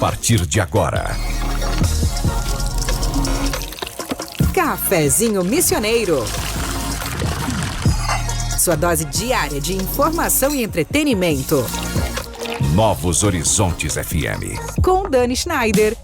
partir de agora. Cafezinho Missioneiro. Sua dose diária de informação e entretenimento. Novos Horizontes FM. Com Dani Schneider.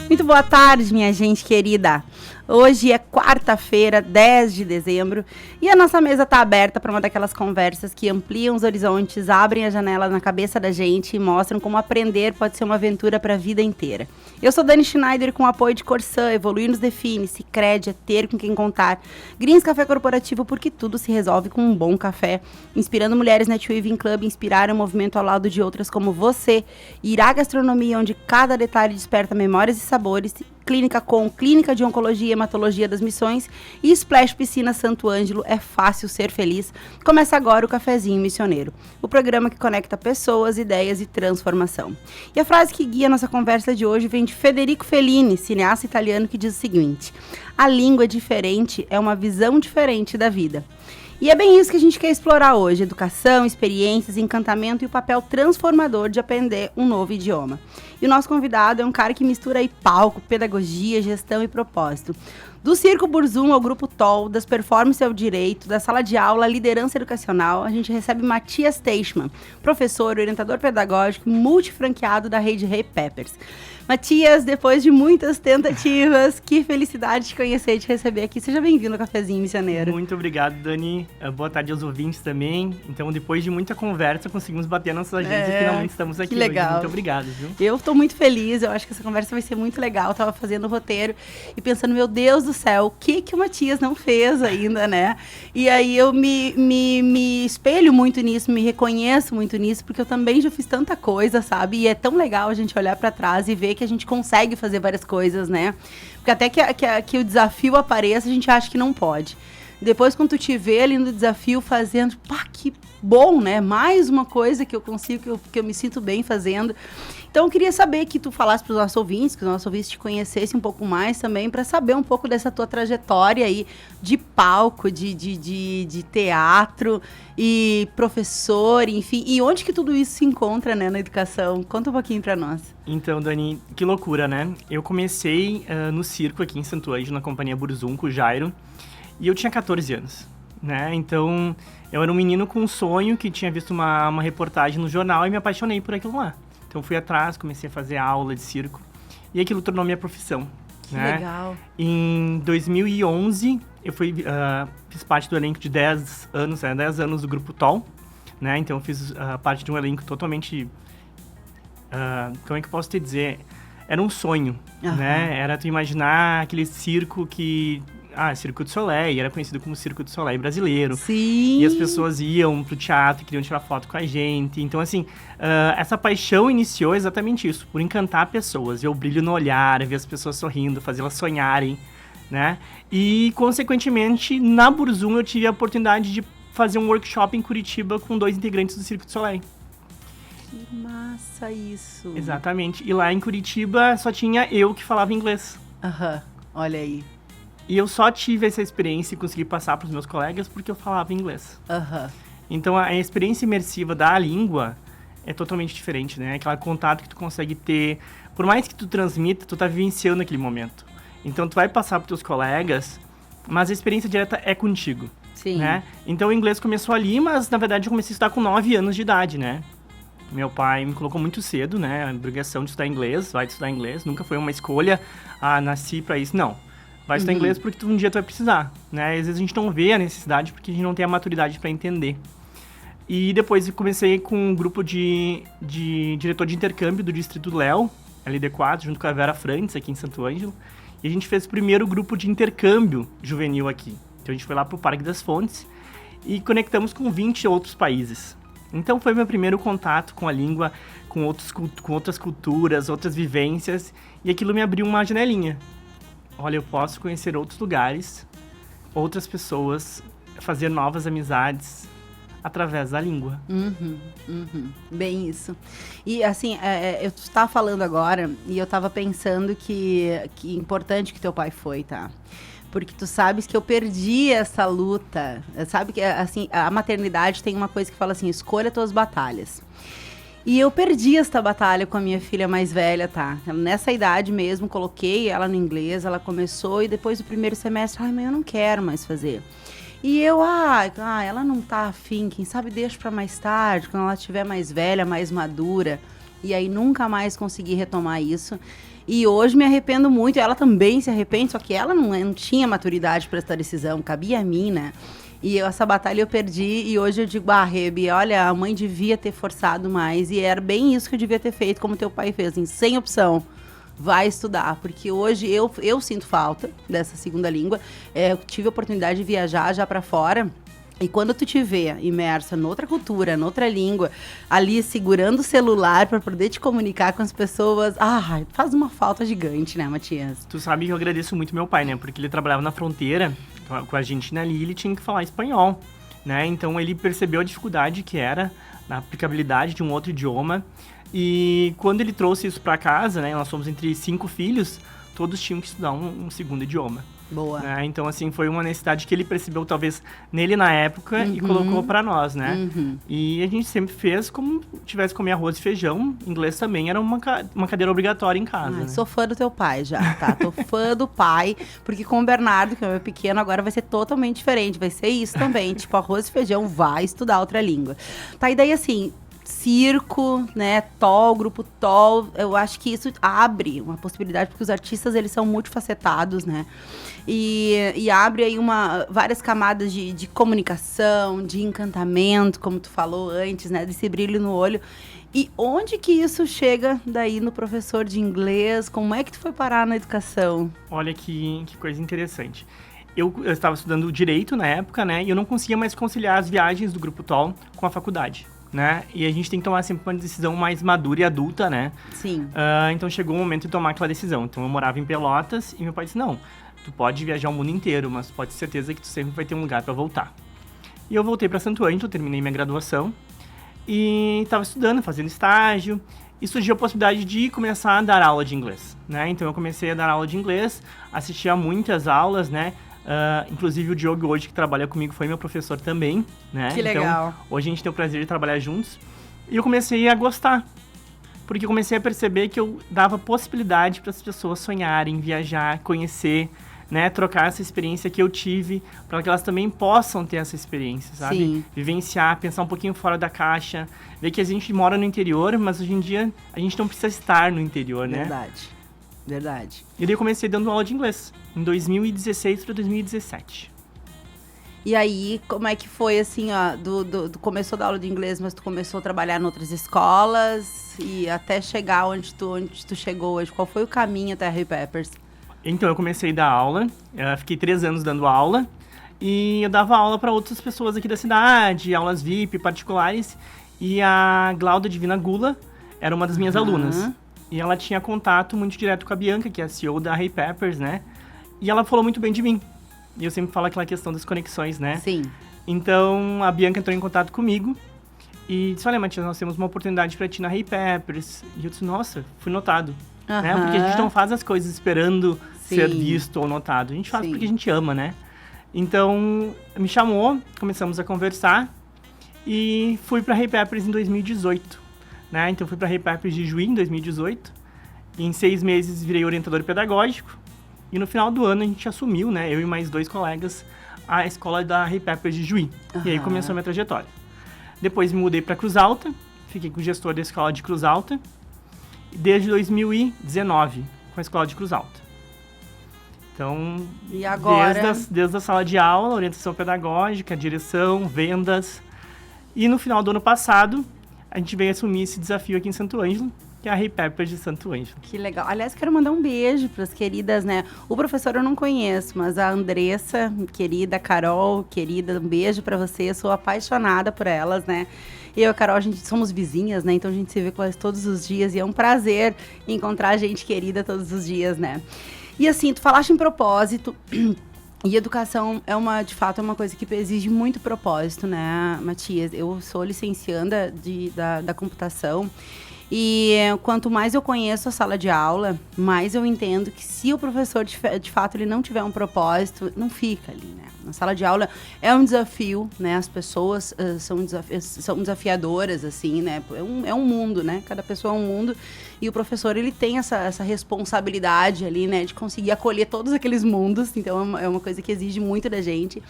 Muito boa tarde, minha gente querida. Hoje é quarta-feira, 10 de dezembro, e a nossa mesa está aberta para uma daquelas conversas que ampliam os horizontes, abrem a janela na cabeça da gente e mostram como aprender pode ser uma aventura para a vida inteira. Eu sou Dani Schneider, com o apoio de Corsã, Evoluir nos Define, Sicredi, é ter com quem contar, Greens Café Corporativo, porque tudo se resolve com um bom café, inspirando mulheres Netweaving Club, inspiraram o movimento ao lado de outras como você, Irá Gastronomia, onde cada detalhe desperta memórias e sabores, Clínica Com, Clínica de Oncologia e Hematologia das Missões e Splash Piscina Santo Ângelo, é fácil ser feliz. Começa agora o Cafezinho Missioneiro, o programa que conecta pessoas, ideias e transformação. E a frase que guia a nossa conversa de hoje vem de Federico Fellini, cineasta italiano, que diz o seguinte: a língua diferente é uma visão diferente da vida. E é bem isso que a gente quer explorar hoje: educação, experiências, encantamento e o papel transformador de aprender um novo idioma. E o nosso convidado é um cara que mistura aí palco, pedagogia, gestão e propósito. Do Circo Burzum ao Grupo TOL, das performances ao direito, da sala de aula à liderança educacional, a gente recebe Matias Teichmann, professor, orientador pedagógico, multifranqueado da rede Hey Peppers. Matias, depois de muitas tentativas, que felicidade te conhecer e te receber aqui. Seja bem-vindo ao Cafezinho Missioneiro. Muito obrigado, Dani. Boa tarde aos ouvintes também. Então, depois de muita conversa, conseguimos bater nossas agendas e finalmente estamos aqui. Que legal. Hoje. Muito obrigado, viu? Eu estou muito feliz, eu acho que essa conversa vai ser muito legal. Eu tava fazendo o roteiro e pensando, meu Deus do céu, o que o Matias não fez ainda, né? E aí eu me espelho muito nisso, me reconheço muito nisso, porque eu também já fiz tanta coisa, sabe? E é tão legal a gente olhar para trás e ver que a gente consegue fazer várias coisas, né? Porque até que o desafio apareça, a gente acha que não pode. Depois, quando tu te vê ali no desafio fazendo, pá, que bom, né? Mais uma coisa que eu consigo, que eu me sinto bem fazendo. Então, eu queria saber que tu falasse para os nossos ouvintes, que os nossos ouvintes te conhecessem um pouco mais também, para saber um pouco dessa tua trajetória aí de palco, de teatro e professor, enfim. E onde que tudo isso se encontra, né, na educação? Conta um pouquinho para nós. Então, Dani, que loucura, né? Eu comecei no circo aqui em Santo Ângelo, na companhia Burzum, com o Jairo, e eu tinha 14 anos, né? Então, eu era um menino com um sonho que tinha visto uma reportagem no jornal e me apaixonei por aquilo lá. Então, fui atrás, comecei a fazer aula de circo e aquilo tornou minha profissão. Que né? legal. Em 2011, eu fiz parte do elenco de 10 anos do Grupo TOL, né? Então, eu fiz parte de um elenco totalmente... como é que eu posso te dizer? Era um sonho, né? Era tu imaginar aquele circo que... Circo du Soleil, era conhecido como Circo du Soleil brasileiro. Sim. E as pessoas iam pro teatro e queriam tirar foto com a gente. Então, assim, essa paixão iniciou exatamente isso, por encantar pessoas, ver o brilho no olhar, ver as pessoas sorrindo, fazê-las sonharem, né? E, consequentemente, na Burzum eu tive a oportunidade de fazer um workshop em Curitiba com 2 integrantes do Circo du Soleil. Que massa isso. Exatamente. E lá em Curitiba só tinha eu que falava inglês. Olha aí. E eu só tive essa experiência e consegui passar para os meus colegas porque eu falava inglês. Então, a experiência imersiva da língua é totalmente diferente, né? Aquele contato que tu consegue ter, por mais que tu transmita, tu tá vivenciando aquele momento. Então, tu vai passar para os teus colegas, mas a experiência direta é contigo. Sim. Né? Então, o inglês começou ali, mas, na verdade, eu comecei a estudar com 9 anos de idade, né? Meu pai me colocou muito cedo, né? A obrigação de estudar inglês, vai estudar inglês. Nunca foi uma escolha, nasci para isso, não. Vai estudar inglês porque um dia tu vai precisar, né? Às vezes a gente não vê a necessidade porque a gente não tem a maturidade para entender. E depois eu comecei com um grupo de diretor de intercâmbio do Distrito do Léo, LD4, junto com a Vera Frantz, aqui em Santo Ângelo. E a gente fez o primeiro grupo de intercâmbio juvenil aqui. Então a gente foi lá pro Parque das Fontes e conectamos com 20 outros países. Então foi meu primeiro contato com a língua, com outras culturas, outras vivências, e aquilo me abriu uma janelinha. Olha, eu posso conhecer outros lugares, outras pessoas, fazer novas amizades, através da língua. Bem isso. E assim, eu estava falando agora e eu estava pensando que importante que teu pai foi, tá? Porque tu sabes que eu perdi essa luta. Sabe que assim, a maternidade tem uma coisa que fala assim, escolha tuas batalhas. E eu perdi esta batalha com a minha filha mais velha, tá? Nessa idade mesmo, coloquei ela no inglês, ela começou e depois do primeiro semestre, mãe, eu não quero mais fazer. E eu, ela não tá afim, quem sabe deixa pra mais tarde, quando ela estiver mais velha, mais madura. E aí nunca mais consegui retomar isso. E hoje me arrependo muito, ela também se arrepende, só que ela não tinha maturidade para essa decisão, cabia a mim, né? E essa batalha eu perdi e hoje eu digo, Rebi, olha, a mãe devia ter forçado mais e era bem isso que eu devia ter feito, como teu pai fez, assim, sem opção. Vai estudar, porque hoje eu sinto falta dessa segunda língua. Eu tive a oportunidade de viajar já para fora. E quando tu te vê imersa noutra cultura, noutra língua, ali segurando o celular para poder te comunicar com as pessoas, faz uma falta gigante, né, Matias? Tu sabe que eu agradeço muito meu pai, né? Porque ele trabalhava na fronteira com a Argentina ali e ele tinha que falar espanhol, né? Então ele percebeu a dificuldade que era na aplicabilidade de um outro idioma. E quando ele trouxe isso para casa, né? Nós somos entre 5 filhos, todos tinham que estudar um segundo idioma. Boa. Né? Então, assim, foi uma necessidade que ele percebeu, talvez, nele na época e colocou para nós, né? E a gente sempre fez como tivesse comer arroz e feijão. Inglês também era uma cadeira obrigatória em casa. Né? Sou fã do teu pai já, tá? Tô fã do pai, porque com o Bernardo, que é o meu pequeno, agora vai ser totalmente diferente. Vai ser isso também, tipo, arroz e feijão, vai estudar outra língua. Tá, e daí, assim, circo, né, grupo TOL, eu acho que isso abre uma possibilidade, porque os artistas, eles são multifacetados, né, e abre aí várias camadas de comunicação, de encantamento, como tu falou antes, né, desse brilho no olho. E onde que isso chega daí no professor de inglês? Como é que tu foi parar na educação? Olha que coisa interessante. Eu estava estudando Direito na época, né, e eu não conseguia mais conciliar as viagens do Grupo TOL com a faculdade. Né? E a gente tem que tomar sempre uma decisão mais madura e adulta, né? Sim. Então chegou o momento de tomar aquela decisão. Então eu morava em Pelotas e meu pai disse, não, tu pode viajar o mundo inteiro, mas pode ter certeza que tu sempre vai ter um lugar para voltar. E eu voltei para Santo Ângelo, terminei minha graduação e estava estudando, fazendo estágio e surgiu a possibilidade de começar a dar aula de inglês, né? Então eu comecei a dar aula de inglês, assistia a muitas aulas, né? Inclusive o Diogo hoje que trabalha comigo foi meu professor também, né? Que legal. Então, hoje a gente tem o prazer de trabalhar juntos. E eu comecei a gostar, porque eu comecei a perceber que eu dava possibilidade para as pessoas sonharem, viajar, conhecer, né? Trocar essa experiência que eu tive, para que elas também possam ter essa experiência, sabe? Sim. Vivenciar, pensar um pouquinho fora da caixa, ver que a gente mora no interior, mas hoje em dia a gente não precisa estar no interior, né? Verdade. E daí eu comecei dando aula de inglês, em 2016 para 2017. E aí, como é que foi, assim, ó, começou a dar aula de inglês, mas tu começou a trabalhar em outras escolas e até chegar onde tu chegou hoje? Qual foi o caminho até a Harry Peppers? Então, eu comecei a dar aula, fiquei 3 anos dando aula, e eu dava aula para outras pessoas aqui da cidade, aulas VIP, particulares, e a Glauda Divina Gula era uma das minhas alunas. E ela tinha contato muito direto com a Bianca, que é a CEO da Harry Peppers, né? E ela falou muito bem de mim. E eu sempre falo aquela questão das conexões, né? Sim. Então, a Bianca entrou em contato comigo e disse, olha, Matias, nós temos uma oportunidade para ti na Harry Peppers. E eu disse, nossa, fui notado. Né? Porque a gente não faz as coisas esperando ser visto ou notado. A gente faz porque a gente ama, né? Então, me chamou, começamos a conversar e fui para Harry Peppers em 2018. Né? Então, fui para Harry Peppers de Juí em 2018. E em 6 meses, virei orientador pedagógico. E no final do ano, a gente assumiu, né? Eu e mais 2 colegas, a escola da Harry Peppers de Juí. E aí começou a minha trajetória. Depois me mudei para Cruz Alta. Fiquei com o gestor da escola de Cruz Alta. Desde 2019, com a escola de Cruz Alta. Então, e agora? Desde a sala de aula, orientação pedagógica, direção, vendas. E no final do ano passado, a gente veio assumir esse desafio aqui em Santo Ângelo, que é a Harry Peppers de Santo Ângelo. Que legal. Aliás, quero mandar um beijo para as queridas, né? O professor eu não conheço, mas a Andressa, querida, Carol, querida, um beijo para você. Eu sou apaixonada por elas, né? Eu e a Carol, a gente somos vizinhas, né? Então a gente se vê com elas todos os dias e é um prazer encontrar gente querida todos os dias, né? E assim, tu falaste em propósito E educação de fato, é uma coisa que exige muito propósito, né, Matias? Eu sou licencianda da computação e quanto mais eu conheço a sala de aula, mais eu entendo que se o professor, de fato, ele não tiver um propósito, não fica ali, né? Na sala de aula é um desafio, né? As pessoas são desafiadoras, assim, né? É um mundo, né? Cada pessoa é um mundo. E o professor, ele tem essa responsabilidade ali, né? De conseguir acolher todos aqueles mundos. Então, é uma coisa que exige muito da gente.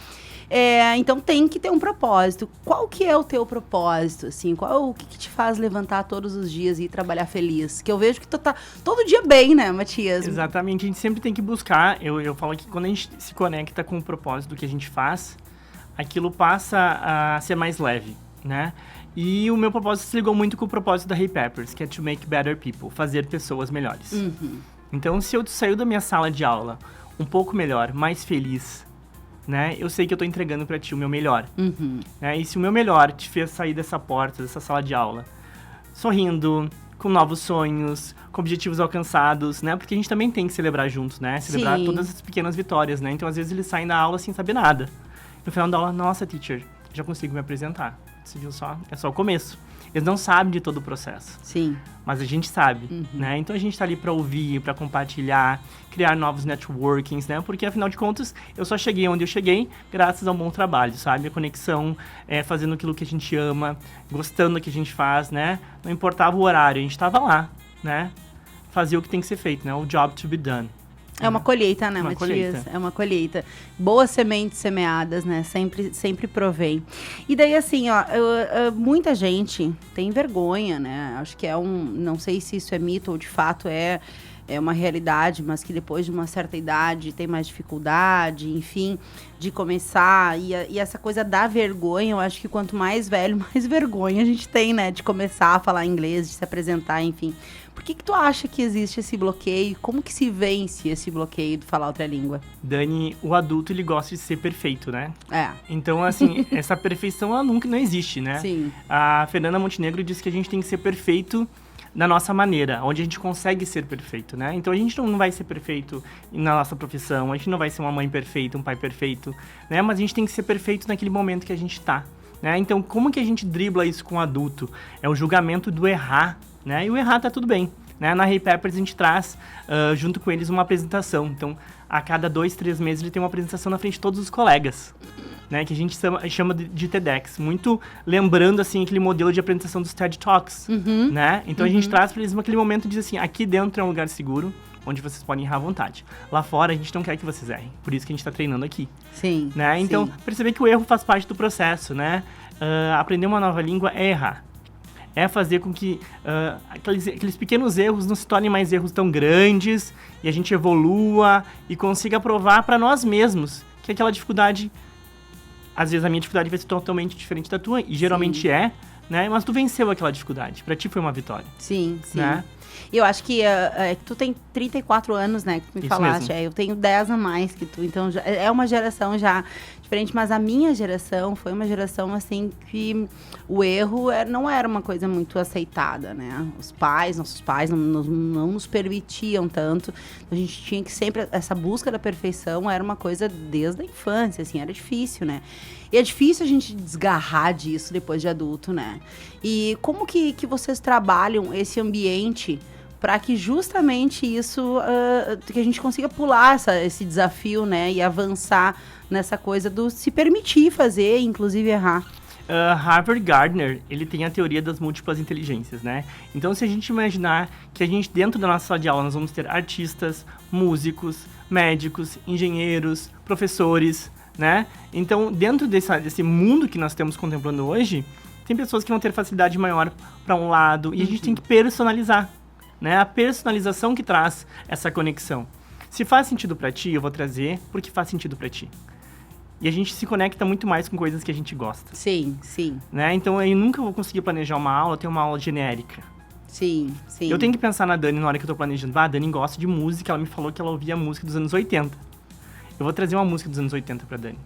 Então, tem que ter um propósito. Qual que é o teu propósito, assim? O que te faz levantar todos os dias e ir trabalhar feliz? Que eu vejo que tu tá todo dia bem, né, Matias? Exatamente. A gente sempre tem que buscar. Eu falo que quando a gente se conecta com o propósito do que a gente faz, aquilo passa a ser mais leve, né? E o meu propósito se ligou muito com o propósito da Hey Peppers, que é to make better people, fazer pessoas melhores. Uhum. Então, se eu saio da minha sala de aula um pouco melhor, mais feliz, né? Eu sei que eu tô entregando pra ti o meu melhor. Uhum. Né? E se o meu melhor te fez sair dessa porta, dessa sala de aula, sorrindo, com novos sonhos, com objetivos alcançados, né? Porque a gente também tem que celebrar juntos, né? Celebrar Sim. todas as pequenas vitórias, né? Então, às vezes, eles saem da aula sem saber nada. No final da aula, nossa, teacher, já consigo me apresentar. Você viu só? É só o começo. Eles não sabem de todo o processo. Sim. Mas a gente sabe, né? Então a gente tá ali pra ouvir, pra compartilhar, criar novos networkings, né? Porque, afinal de contas, eu só cheguei onde eu cheguei graças ao bom trabalho, sabe? A conexão, fazendo aquilo que a gente ama, gostando do que a gente faz, né? Não importava o horário, a gente tava lá, né? Fazia o que tem que ser feito, né? O job to be done. É uma colheita, né, Uma Matias? colheita. É uma colheita. Boas sementes semeadas, né? Sempre provém. E daí, assim, ó, muita gente tem vergonha, né? Acho que não sei se isso é mito ou de fato é uma realidade, mas que depois de uma certa idade tem mais dificuldade, enfim, de começar. E essa coisa da vergonha, eu acho que quanto mais velho, mais vergonha a gente tem, né? De começar a falar inglês, de se apresentar, enfim. Por que tu acha que existe esse bloqueio? Como que se vence esse bloqueio de falar outra língua? Dani, o adulto, ele gosta de ser perfeito, né? É. Então, assim, essa perfeição, ela nunca não existe, né? Sim. A Fernanda Montenegro disse que a gente tem que ser perfeito da nossa maneira, onde a gente consegue ser perfeito, né? Então, a gente não vai ser perfeito na nossa profissão, a gente não vai ser uma mãe perfeita, um pai perfeito, né? Mas a gente tem que ser perfeito naquele momento que a gente tá, né? Então, como que a gente dribla isso com o adulto? É o julgamento do errar, né? E o errar tá tudo bem, né? Na Hey Peppers a gente traz, junto com eles, uma apresentação. Então, a cada 2, 3 meses ele tem uma apresentação na frente de todos os colegas, né? Que a gente chama de TEDx. Muito lembrando, assim, aquele modelo de apresentação dos TED Talks, né? Então, a gente traz para eles aquele momento e diz assim, aqui dentro é um lugar seguro, onde vocês podem errar à vontade. Lá fora, a gente não quer que vocês errem. Por isso que a gente tá treinando aqui. Sim. Né? Então, sim. perceber que o erro faz parte do processo, né? Aprender uma nova língua é errar. É fazer com que aqueles pequenos erros não se tornem mais erros tão grandes e a gente evolua e consiga provar para nós mesmos que aquela dificuldade, às vezes a minha dificuldade vai ser totalmente diferente da tua, e geralmente né? Mas tu venceu aquela dificuldade, para ti foi uma vitória. Sim, sim. Né? E eu acho que tu tem 34 anos, né, que tu me Isso falaste. mesmo. Eu tenho 10 a mais que tu, então é uma geração já diferente, mas a minha geração foi uma geração, assim, que o erro não era uma coisa muito aceitada, né? Nossos pais não nos permitiam tanto. A gente tinha que sempre, essa busca da perfeição era uma coisa desde a infância, assim, era difícil, né? E é difícil a gente desgarrar disso depois de adulto, né? E como que vocês trabalham esse ambiente para que justamente isso, que a gente consiga pular esse desafio, né? E avançar nessa coisa do se permitir fazer, inclusive errar. Harvard Gardner, ele tem a teoria das múltiplas inteligências, né? Então, se a gente imaginar que a gente, dentro da nossa sala de aula, nós vamos ter artistas, músicos, médicos, engenheiros, professores, né? Então, dentro desse mundo que nós estamos contemplando hoje, tem pessoas que vão ter facilidade maior para um lado, e a gente tem que personalizar, né? A personalização que traz essa conexão. Se faz sentido para ti, eu vou trazer porque faz sentido para ti. E a gente se conecta muito mais com coisas que a gente gosta. Sim, sim. Né? Então, eu nunca vou conseguir planejar uma aula, ter uma aula genérica. Sim, sim. Eu tenho que pensar na Dani na hora que eu tô planejando. A Dani gosta de música, ela me falou que ela ouvia música dos anos 80. Eu vou trazer uma música dos anos 80 pra Dani.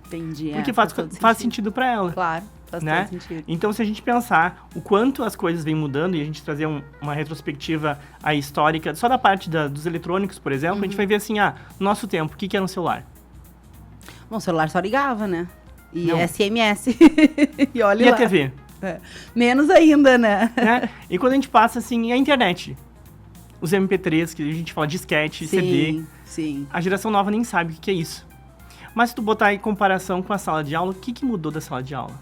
Entendi. Porque todo faz sentido pra ela. Claro, faz né? todo sentido. Então, se a gente pensar o quanto as coisas vêm mudando e a gente trazer uma retrospectiva aí histórica, só da parte dos eletrônicos, por exemplo, a gente vai ver assim, no nosso tempo, o que era um celular? Bom, o celular só ligava, né? E Não. SMS. E olha E lá. a TV? Menos ainda, né? Né? E quando a gente passa, assim, a internet. Os MP3, que a gente fala disquete, CD. Sim. A geração nova nem sabe o que é isso. Mas se tu botar em comparação com a sala de aula, o que mudou da sala de aula?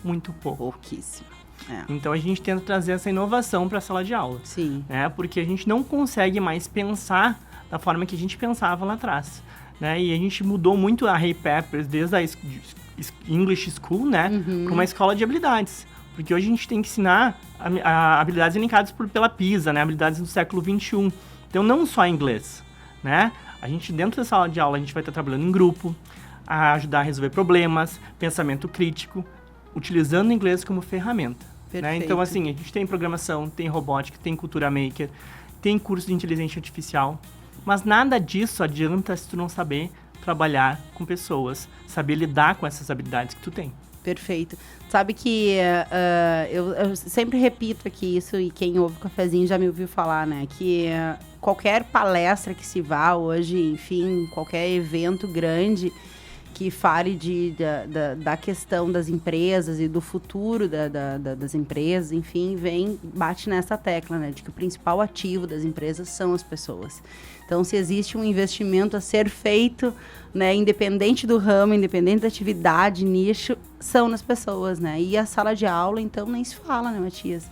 Muito pouco. Pouquíssimo. É. Então a gente tenta trazer essa inovação para a sala de aula. Sim. Né? Porque a gente não consegue mais pensar da forma que a gente pensava lá atrás. Né? E a gente mudou muito a Hey Peppers desde a English School, né? Para uma escola de habilidades. Porque hoje a gente tem que ensinar habilidades elencadas pela PISA, né? Habilidades do século XXI. Então não só inglês, né? A gente, dentro da sala de aula, a gente vai estar trabalhando em grupo, a ajudar a resolver problemas, pensamento crítico, utilizando o inglês como ferramenta. Né? Então, assim, a gente tem programação, tem robótica, tem cultura maker, tem curso de inteligência artificial, mas nada disso adianta se tu não saber trabalhar com pessoas, saber lidar com essas habilidades que tu tem. Perfeito. Sabe que eu sempre repito aqui isso, e quem ouve o cafezinho já me ouviu falar, né? Que qualquer palestra que se vá hoje, enfim, qualquer evento grande que fale da questão das empresas e do futuro das empresas, enfim, bate nessa tecla, né? De que o principal ativo das empresas são as pessoas. Então, se existe um investimento a ser feito, né, independente do ramo, independente da atividade, nicho, são nas pessoas, né? E a sala de aula, então, nem se fala, né, Matias?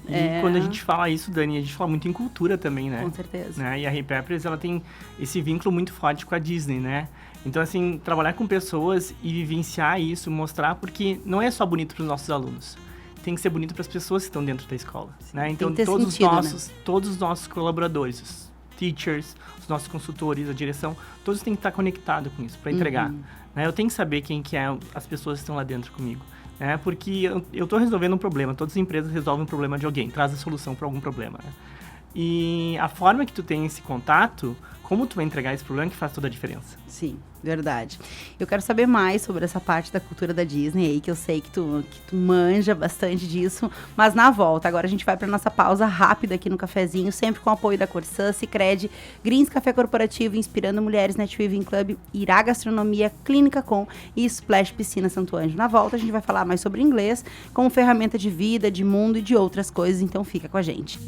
E quando a gente fala isso, Dani, a gente fala muito em cultura também, né? Com certeza. Né? E a Hey Peppers, ela tem esse vínculo muito forte com a Disney, né? Então, assim, trabalhar com pessoas e vivenciar isso, mostrar, porque não é só bonito para os nossos alunos. Tem que ser bonito para as pessoas que estão dentro da escola, né? Então, todos os nossos colaboradores, os teachers, os nossos consultores, a direção, todos têm que estar conectados com isso para entregar. Né? Eu tenho que saber quem que é as pessoas que estão lá dentro comigo. Né? Porque eu estou resolvendo um problema, todas as empresas resolvem um problema de alguém, traz a solução para algum problema. Né? E a forma que tu tem esse contato, como tu vai entregar esse problema, que faz toda a diferença. Sim, verdade. Eu quero saber mais sobre essa parte da cultura da Disney aí, que eu sei que tu manja bastante disso, mas na volta. Agora a gente vai para nossa pausa rápida aqui no cafezinho, sempre com o apoio da Corsã, Sicredi, Greens Café Corporativo, Inspirando Mulheres, Netweaving Club, Irá Gastronomia, Clínica Com e Splash Piscina Santo Anjo. Na volta a gente vai falar mais sobre inglês, como ferramenta de vida, de mundo e de outras coisas, então fica com a gente.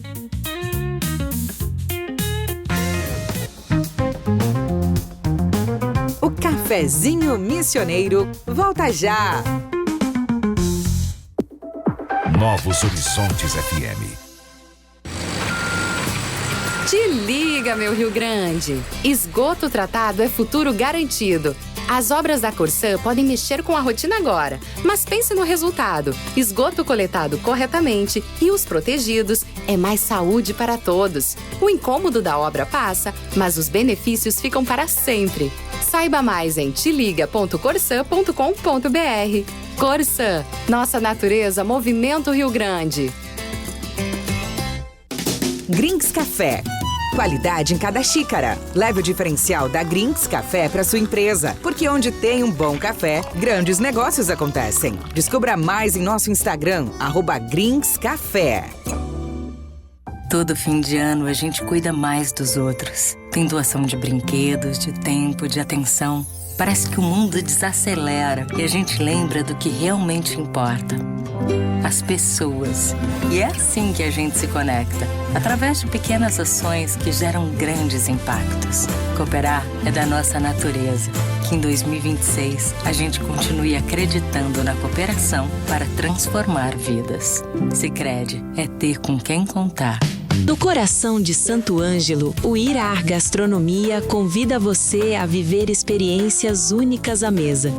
O Cafezinho Missioneiro volta já. Novos Horizontes FM. Te liga, meu Rio Grande! Esgoto tratado é futuro garantido. As obras da Corsã podem mexer com a rotina agora, mas pense no resultado. Esgoto coletado corretamente e os protegidos é mais saúde para todos. O incômodo da obra passa, mas os benefícios ficam para sempre. Saiba mais em teliga.corsã.com.br. Corsã, nossa natureza movimenta o Rio Grande. Greens Café. Qualidade em cada xícara. Leve o diferencial da Greens Café para sua empresa, porque onde tem um bom café, grandes negócios acontecem. Descubra mais em nosso Instagram, @greenscafé. Todo fim de ano a gente cuida mais dos outros. Tem doação de brinquedos, de tempo, de atenção. Parece que o mundo desacelera e a gente lembra do que realmente importa. As pessoas. E é assim que a gente se conecta, através de pequenas ações que geram grandes impactos. Cooperar é da nossa natureza. Que em 2026 a gente continue acreditando na cooperação para transformar vidas. Sicredi é ter com quem contar. No coração de Santo Ângelo, o Irá Gastronomia convida você a viver experiências únicas à mesa.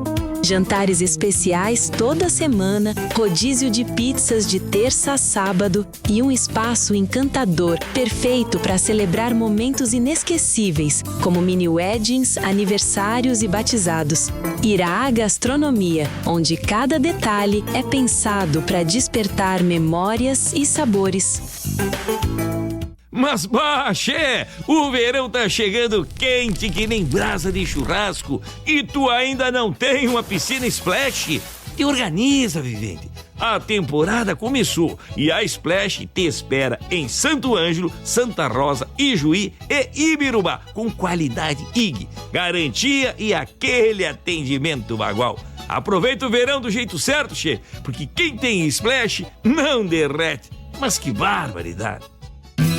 Jantares especiais toda semana, rodízio de pizzas de terça a sábado e um espaço encantador, perfeito para celebrar momentos inesquecíveis, como mini weddings, aniversários e batizados. Irá Gastronomia, onde cada detalhe é pensado para despertar memórias e sabores. Mas Baxé, o verão tá chegando quente que nem brasa de churrasco e tu ainda não tem uma piscina Splash? Te organiza, vivente. A temporada começou e a Splash te espera em Santo Ângelo, Santa Rosa, Ijuí e Ibirubá, com qualidade IG, garantia e aquele atendimento bagual. Aproveita o verão do jeito certo, che, porque quem tem Splash não derrete. Mas que barbaridade!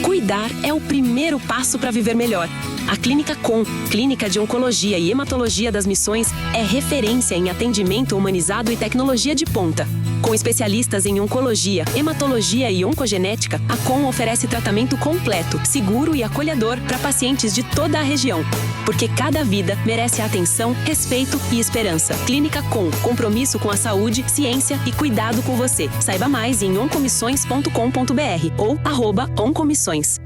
Cuidar é o primeiro passo para viver melhor. A Clínica Com, Clínica de Oncologia e Hematologia das Missões, é referência em atendimento humanizado e tecnologia de ponta. Com especialistas em oncologia, hematologia e oncogenética, a Com oferece tratamento completo, seguro e acolhedor para pacientes de toda a região. Porque cada vida merece atenção, respeito e esperança. Clínica Com, compromisso com a saúde, ciência e cuidado com você. Saiba mais em oncomissões.com.br ou @oncomissões.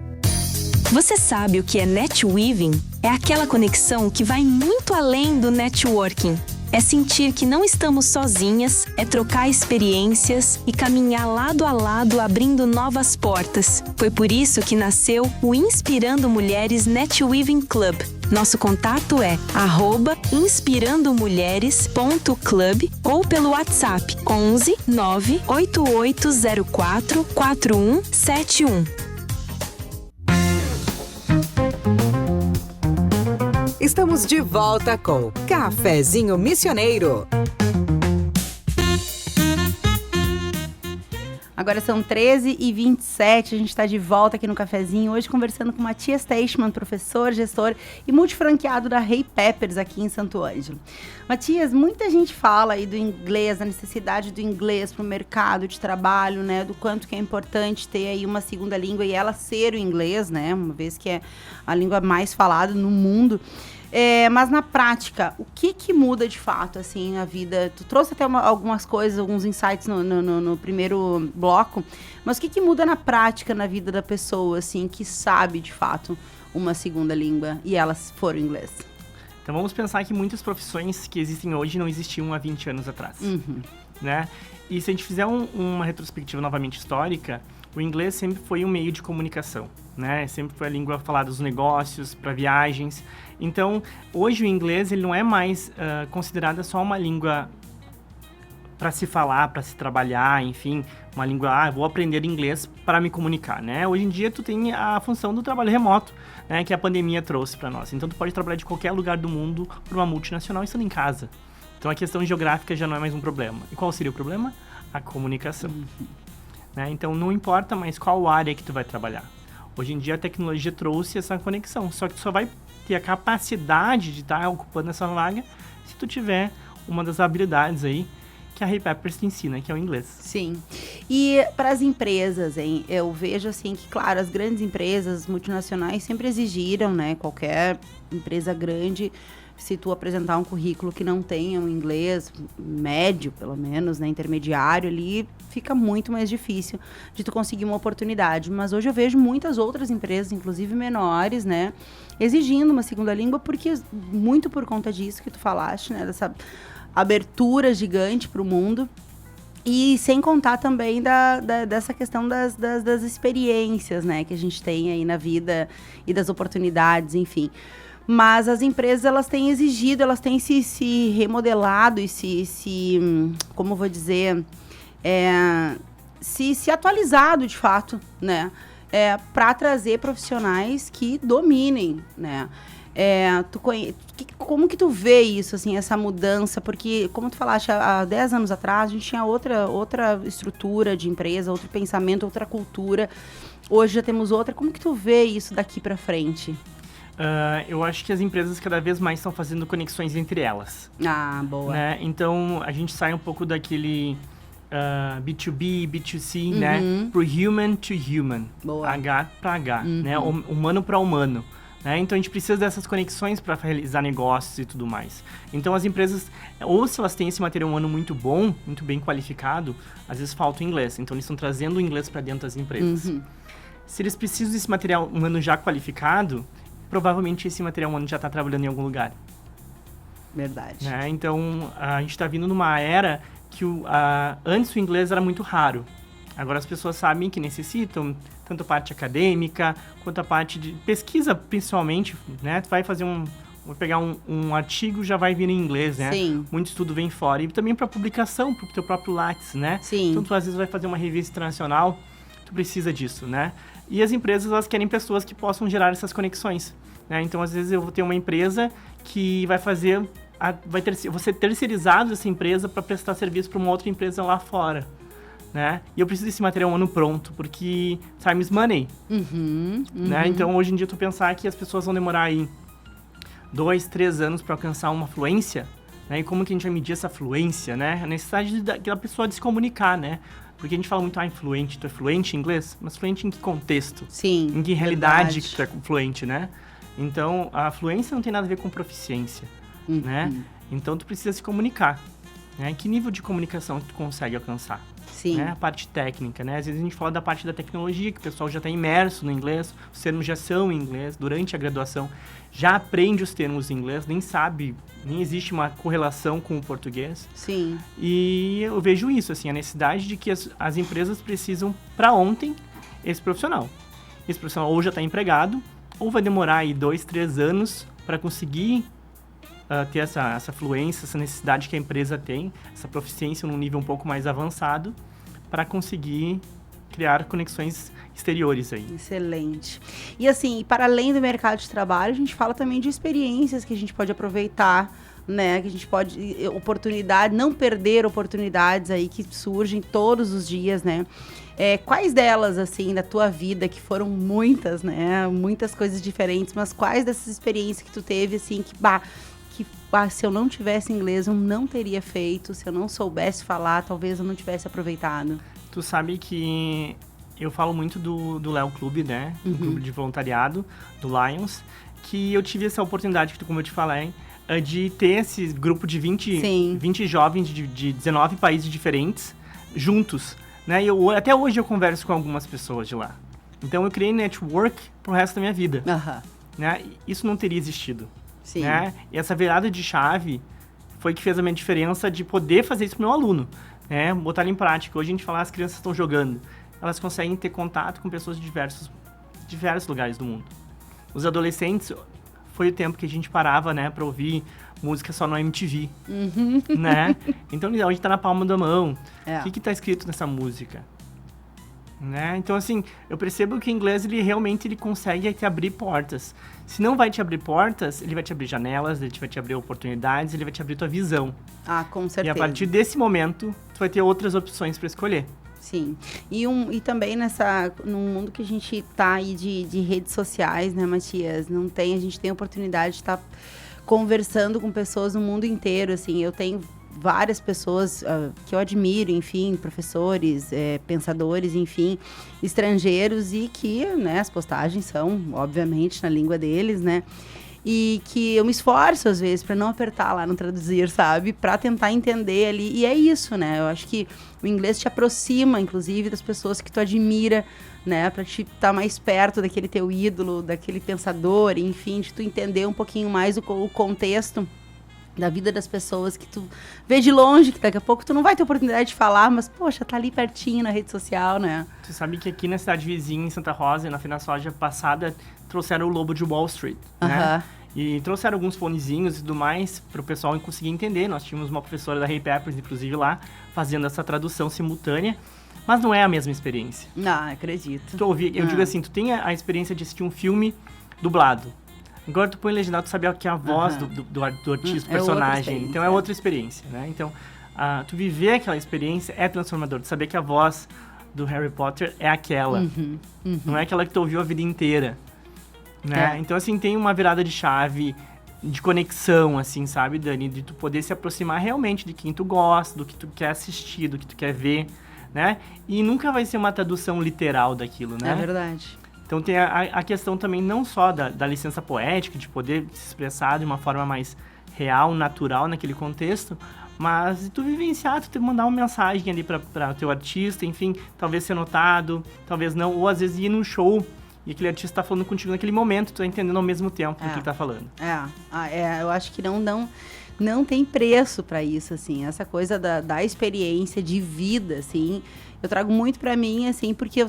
Você sabe o que é netweaving? É aquela conexão que vai muito além do networking. É sentir que não estamos sozinhas, é trocar experiências e caminhar lado a lado abrindo novas portas. Foi por isso que nasceu o Inspirando Mulheres Netweaving Club. Nosso contato é @inspirandomulheres.club ou pelo WhatsApp 11 98804 4171. Estamos de volta com Cafezinho Missioneiro. Agora são 13h27, a gente está de volta aqui no Cafezinho, hoje conversando com Matias Teichmann, professor, gestor e multifranqueado da Hey Peppers aqui em Santo Ângelo. Matias, muita gente fala aí do inglês, da necessidade do inglês para o mercado de trabalho, né, do quanto que é importante ter aí uma segunda língua e ela ser o inglês, né, uma vez que é a língua mais falada no mundo. Mas na prática, o que muda de fato, assim, a vida? Tu trouxe até algumas coisas, alguns insights no primeiro bloco, mas o que muda na prática na vida da pessoa, assim, que sabe de fato uma segunda língua e elas foram inglês? Então vamos pensar que muitas profissões que existem hoje não existiam há 20 anos atrás, né? E se a gente fizer uma retrospectiva novamente histórica, o inglês sempre foi um meio de comunicação, né? Sempre foi a língua falada dos negócios, para viagens. Então, hoje o inglês ele não é mais considerada só uma língua para se falar, para se trabalhar, enfim, uma língua, vou aprender inglês para me comunicar, né? Hoje em dia tu tem a função do trabalho remoto, né, que a pandemia trouxe para nós. Então tu pode trabalhar de qualquer lugar do mundo para uma multinacional estando em casa. Então a questão geográfica já não é mais um problema. E qual seria o problema? A comunicação. Né? Então não importa mais qual área que tu vai trabalhar. Hoje em dia a tecnologia trouxe essa conexão, só que tu só vai ter a capacidade de estar ocupando essa vaga se tu tiver uma das habilidades aí que a Hey Peppers te ensina, que é o inglês. Sim. E para as empresas, hein, eu vejo assim que, claro, as grandes empresas, as multinacionais sempre exigiram, né, qualquer empresa grande, se tu apresentar um currículo que não tenha um inglês médio, pelo menos, né, intermediário ali, fica muito mais difícil de tu conseguir uma oportunidade. Mas hoje eu vejo muitas outras empresas, inclusive menores, né, exigindo uma segunda língua, porque muito por conta disso que tu falaste, né, dessa abertura gigante para o mundo. E sem contar também dessa questão das experiências, né, que a gente tem aí na vida e das oportunidades, enfim. Mas as empresas, elas têm exigido, elas têm se remodelado e como eu vou dizer, se atualizado, de fato, né? Para trazer profissionais que dominem, né? Como que tu vê isso, assim, essa mudança? Porque, como tu falaste, há 10 anos atrás, a gente tinha outra estrutura de empresa, outro pensamento, outra cultura. Hoje já temos outra. Como que tu vê isso daqui para frente? Eu acho que as empresas cada vez mais estão fazendo conexões entre elas. Ah, boa. Né? Então, a gente sai um pouco daquele B2B, B2C, né? Pro human to human. Boa. H para H, né? Humano para humano. Né? Então, a gente precisa dessas conexões para realizar negócios e tudo mais. Então, as empresas, ou se elas têm esse material humano muito bom, muito bem qualificado, às vezes falta o inglês. Então, eles estão trazendo o inglês para dentro das empresas. Se eles precisam desse material humano já qualificado, provavelmente esse material humano já está trabalhando em algum lugar. Verdade. Né? Então, a gente está vindo numa era que antes o inglês era muito raro. Agora as pessoas sabem que necessitam, tanto a parte acadêmica, quanto a parte de pesquisa, principalmente, né? Tu vai fazer Vou pegar um artigo, já vai vir em inglês, né? Sim. Muito estudo vem fora. E também para publicação, para o teu próprio Lattes, né? Sim. Então, tu às vezes vai fazer uma revista internacional, tu precisa disso, né? E as empresas, elas querem pessoas que possam gerar essas conexões, né? Então, às vezes, eu vou ter uma empresa que vai fazer... vou ser terceirizado essa empresa para prestar serviço para uma outra empresa lá fora, né? E eu preciso desse material um ano pronto, porque time is money, né? Então, hoje em dia, tu pensar que as pessoas vão demorar aí 2, 3 anos para alcançar uma fluência, né? E como que a gente vai medir essa fluência, né? A necessidade daquela pessoa de se comunicar, né? Porque a gente fala muito, influente, tu é fluente em inglês? Mas fluente em que contexto? Sim, em que realidade que tu é fluente, né? Então, a fluência não tem nada a ver com proficiência, né? Então, tu precisa se comunicar, né? Que nível de comunicação tu consegue alcançar? Sim. Né? A parte técnica, né? Às vezes a gente fala da parte da tecnologia, que o pessoal já está imerso no inglês, os termos já são em inglês, durante a graduação já aprende os termos em inglês, nem sabe, nem existe uma correlação com o português. Sim. E eu vejo isso, assim, a necessidade de que as empresas precisam, para ontem, esse profissional. Esse profissional ou já está empregado, ou vai demorar aí 2, 3 anos para conseguir ter essa fluência, essa necessidade que a empresa tem, essa proficiência num nível um pouco mais avançado, para conseguir criar conexões exteriores aí. Excelente. E assim, para além do mercado de trabalho, a gente fala também de experiências que a gente pode aproveitar, né? Que a gente pode, não perder oportunidades aí que surgem todos os dias, né? Quais delas, assim, da tua vida, que foram muitas, né? Muitas coisas diferentes, mas quais dessas experiências que tu teve, assim, que se eu não tivesse inglês, eu não teria feito, se eu não soubesse falar, talvez eu não tivesse aproveitado? Tu sabe que eu falo muito do Léo Clube, né? Do Clube de Voluntariado, do Lions, que eu tive essa oportunidade, como eu te falei, de ter esse grupo de 20 jovens de 19 países diferentes, juntos, né? E até hoje eu converso com algumas pessoas de lá. Então eu criei network pro resto da minha vida, né? Isso não teria existido. Sim. Né? E essa virada de chave foi que fez a minha diferença de poder fazer isso pro meu aluno, né? Botar ele em prática. Hoje a gente fala, as crianças estão jogando. Elas conseguem ter contato com pessoas de diversos lugares do mundo. Os adolescentes, foi o tempo que a gente parava, né, pra ouvir música só no MTV, né? Então, hoje tá na palma da mão. O que tá escrito nessa música? Né? Então, assim, eu percebo que o inglês, ele consegue te abrir portas. Se não vai te abrir portas, ele vai te abrir janelas, ele vai te abrir oportunidades, ele vai te abrir tua visão. Com certeza. E a partir desse momento, tu vai ter outras opções para escolher. Sim. E também num mundo que a gente tá aí de redes sociais, né, Matias? A gente tem a oportunidade de estar conversando com pessoas no mundo inteiro, assim. Eu tenho várias pessoas que eu admiro, enfim, professores, pensadores, enfim, estrangeiros, e que, né, as postagens são, obviamente, na língua deles, né? E que eu me esforço, às vezes, para não apertar lá no traduzir, sabe? Para tentar entender ali. E é isso, né? Eu acho que o inglês te aproxima, inclusive, das pessoas que tu admira, né? Para te estar mais perto daquele teu ídolo, daquele pensador, enfim, de tu entender um pouquinho mais o contexto da vida das pessoas que tu vê de longe, que daqui a pouco tu não vai ter oportunidade de falar, mas, poxa, tá ali pertinho na rede social, né? Tu sabe que aqui na cidade vizinha, em Santa Rosa, na Feira Soja passada, trouxeram o Lobo de Wall Street, né? E trouxeram alguns fonezinhos e tudo mais para o pessoal conseguir entender. Nós tínhamos uma professora da Ray Peppers, inclusive, lá, fazendo essa tradução simultânea, mas não é a mesma experiência. Não, acredito. Eu digo assim, tu tem a experiência de assistir um filme dublado. Agora tu põe legendado, tu sabe que é a voz do artista, do personagem. Então é outra experiência, né? Então, tu viver aquela experiência é transformador. Tu saber que a voz do Harry Potter é aquela. Não é aquela que tu ouviu a vida inteira, né? Então, assim, tem uma virada de chave, de conexão, assim, sabe, Dani? De tu poder se aproximar realmente de quem tu gosta, do que tu quer assistir, do que tu quer ver, né? E nunca vai ser uma tradução literal daquilo, né? É verdade. Então tem a questão também não só da licença poética, de poder se expressar de uma forma mais real, natural naquele contexto, mas de tu vivenciar, tu mandar uma mensagem ali para o teu artista, enfim, talvez ser notado, talvez não, ou às vezes ir num show e aquele artista tá falando contigo naquele momento, tu tá entendendo ao mesmo tempo do que ele tá falando. Eu acho que não tem preço para isso, assim, essa coisa da experiência de vida, assim, eu trago muito para mim, assim, porque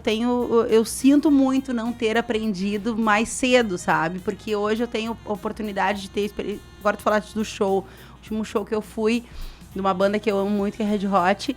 eu sinto muito não ter aprendido mais cedo, sabe? Porque hoje eu tenho oportunidade de ter experiência. Agora tu falaste do show, o último show que eu fui, de uma banda que eu amo muito, que é Red Hot,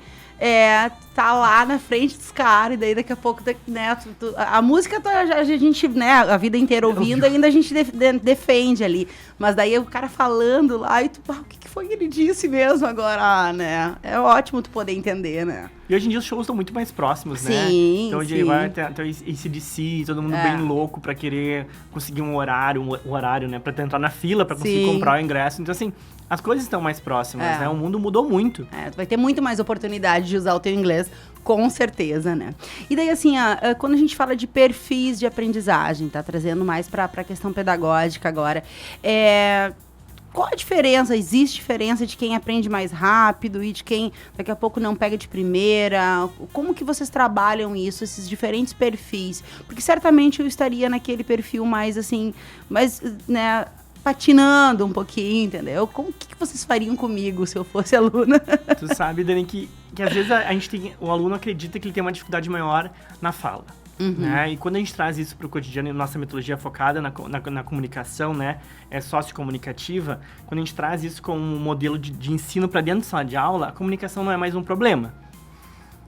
tá lá na frente dos caras, e daí daqui a pouco, né, a música a gente, né, a vida inteira ouvindo, ainda a gente defende ali, mas daí o cara falando lá, e tu, o que foi que ele disse mesmo agora, né, é ótimo tu poder entender, né. E hoje em dia os shows estão muito mais próximos, né? Sim, então hoje vai ter AC/DC, todo mundo bem louco pra querer conseguir um horário, né, pra tentar na fila, pra conseguir comprar o ingresso, então assim, as coisas estão mais próximas, né? O mundo mudou muito. Tu vai ter muito mais oportunidade de usar o teu inglês, com certeza, né? E daí, assim, quando a gente fala de perfis de aprendizagem, tá trazendo mais pra questão pedagógica agora, qual a diferença? Existe diferença de quem aprende mais rápido e de quem daqui a pouco não pega de primeira? Como que vocês trabalham isso, esses diferentes perfis? Porque certamente eu estaria naquele perfil mais, assim, mais, né, patinando um pouquinho, entendeu? O que vocês fariam comigo se eu fosse aluna? Tu sabe, Dani, que às vezes o aluno acredita que ele tem uma dificuldade maior na fala. Né? E quando a gente traz isso para o cotidiano, nossa metodologia focada na comunicação, né, sociocomunicativa, quando a gente traz isso como um modelo de ensino para dentro da sala de aula, a comunicação não é mais um problema.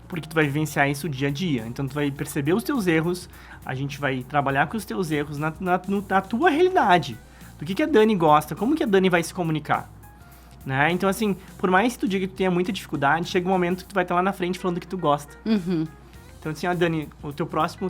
Porque tu vai vivenciar isso dia a dia. Então, tu vai perceber os teus erros, a gente vai trabalhar com os teus erros na tua realidade. Do que a Dani gosta, como que a Dani vai se comunicar. Né? Então, assim, por mais que tu diga que tu tenha muita dificuldade, chega um momento que tu vai estar lá na frente falando que tu gosta. Então, assim, Dani, o teu próximo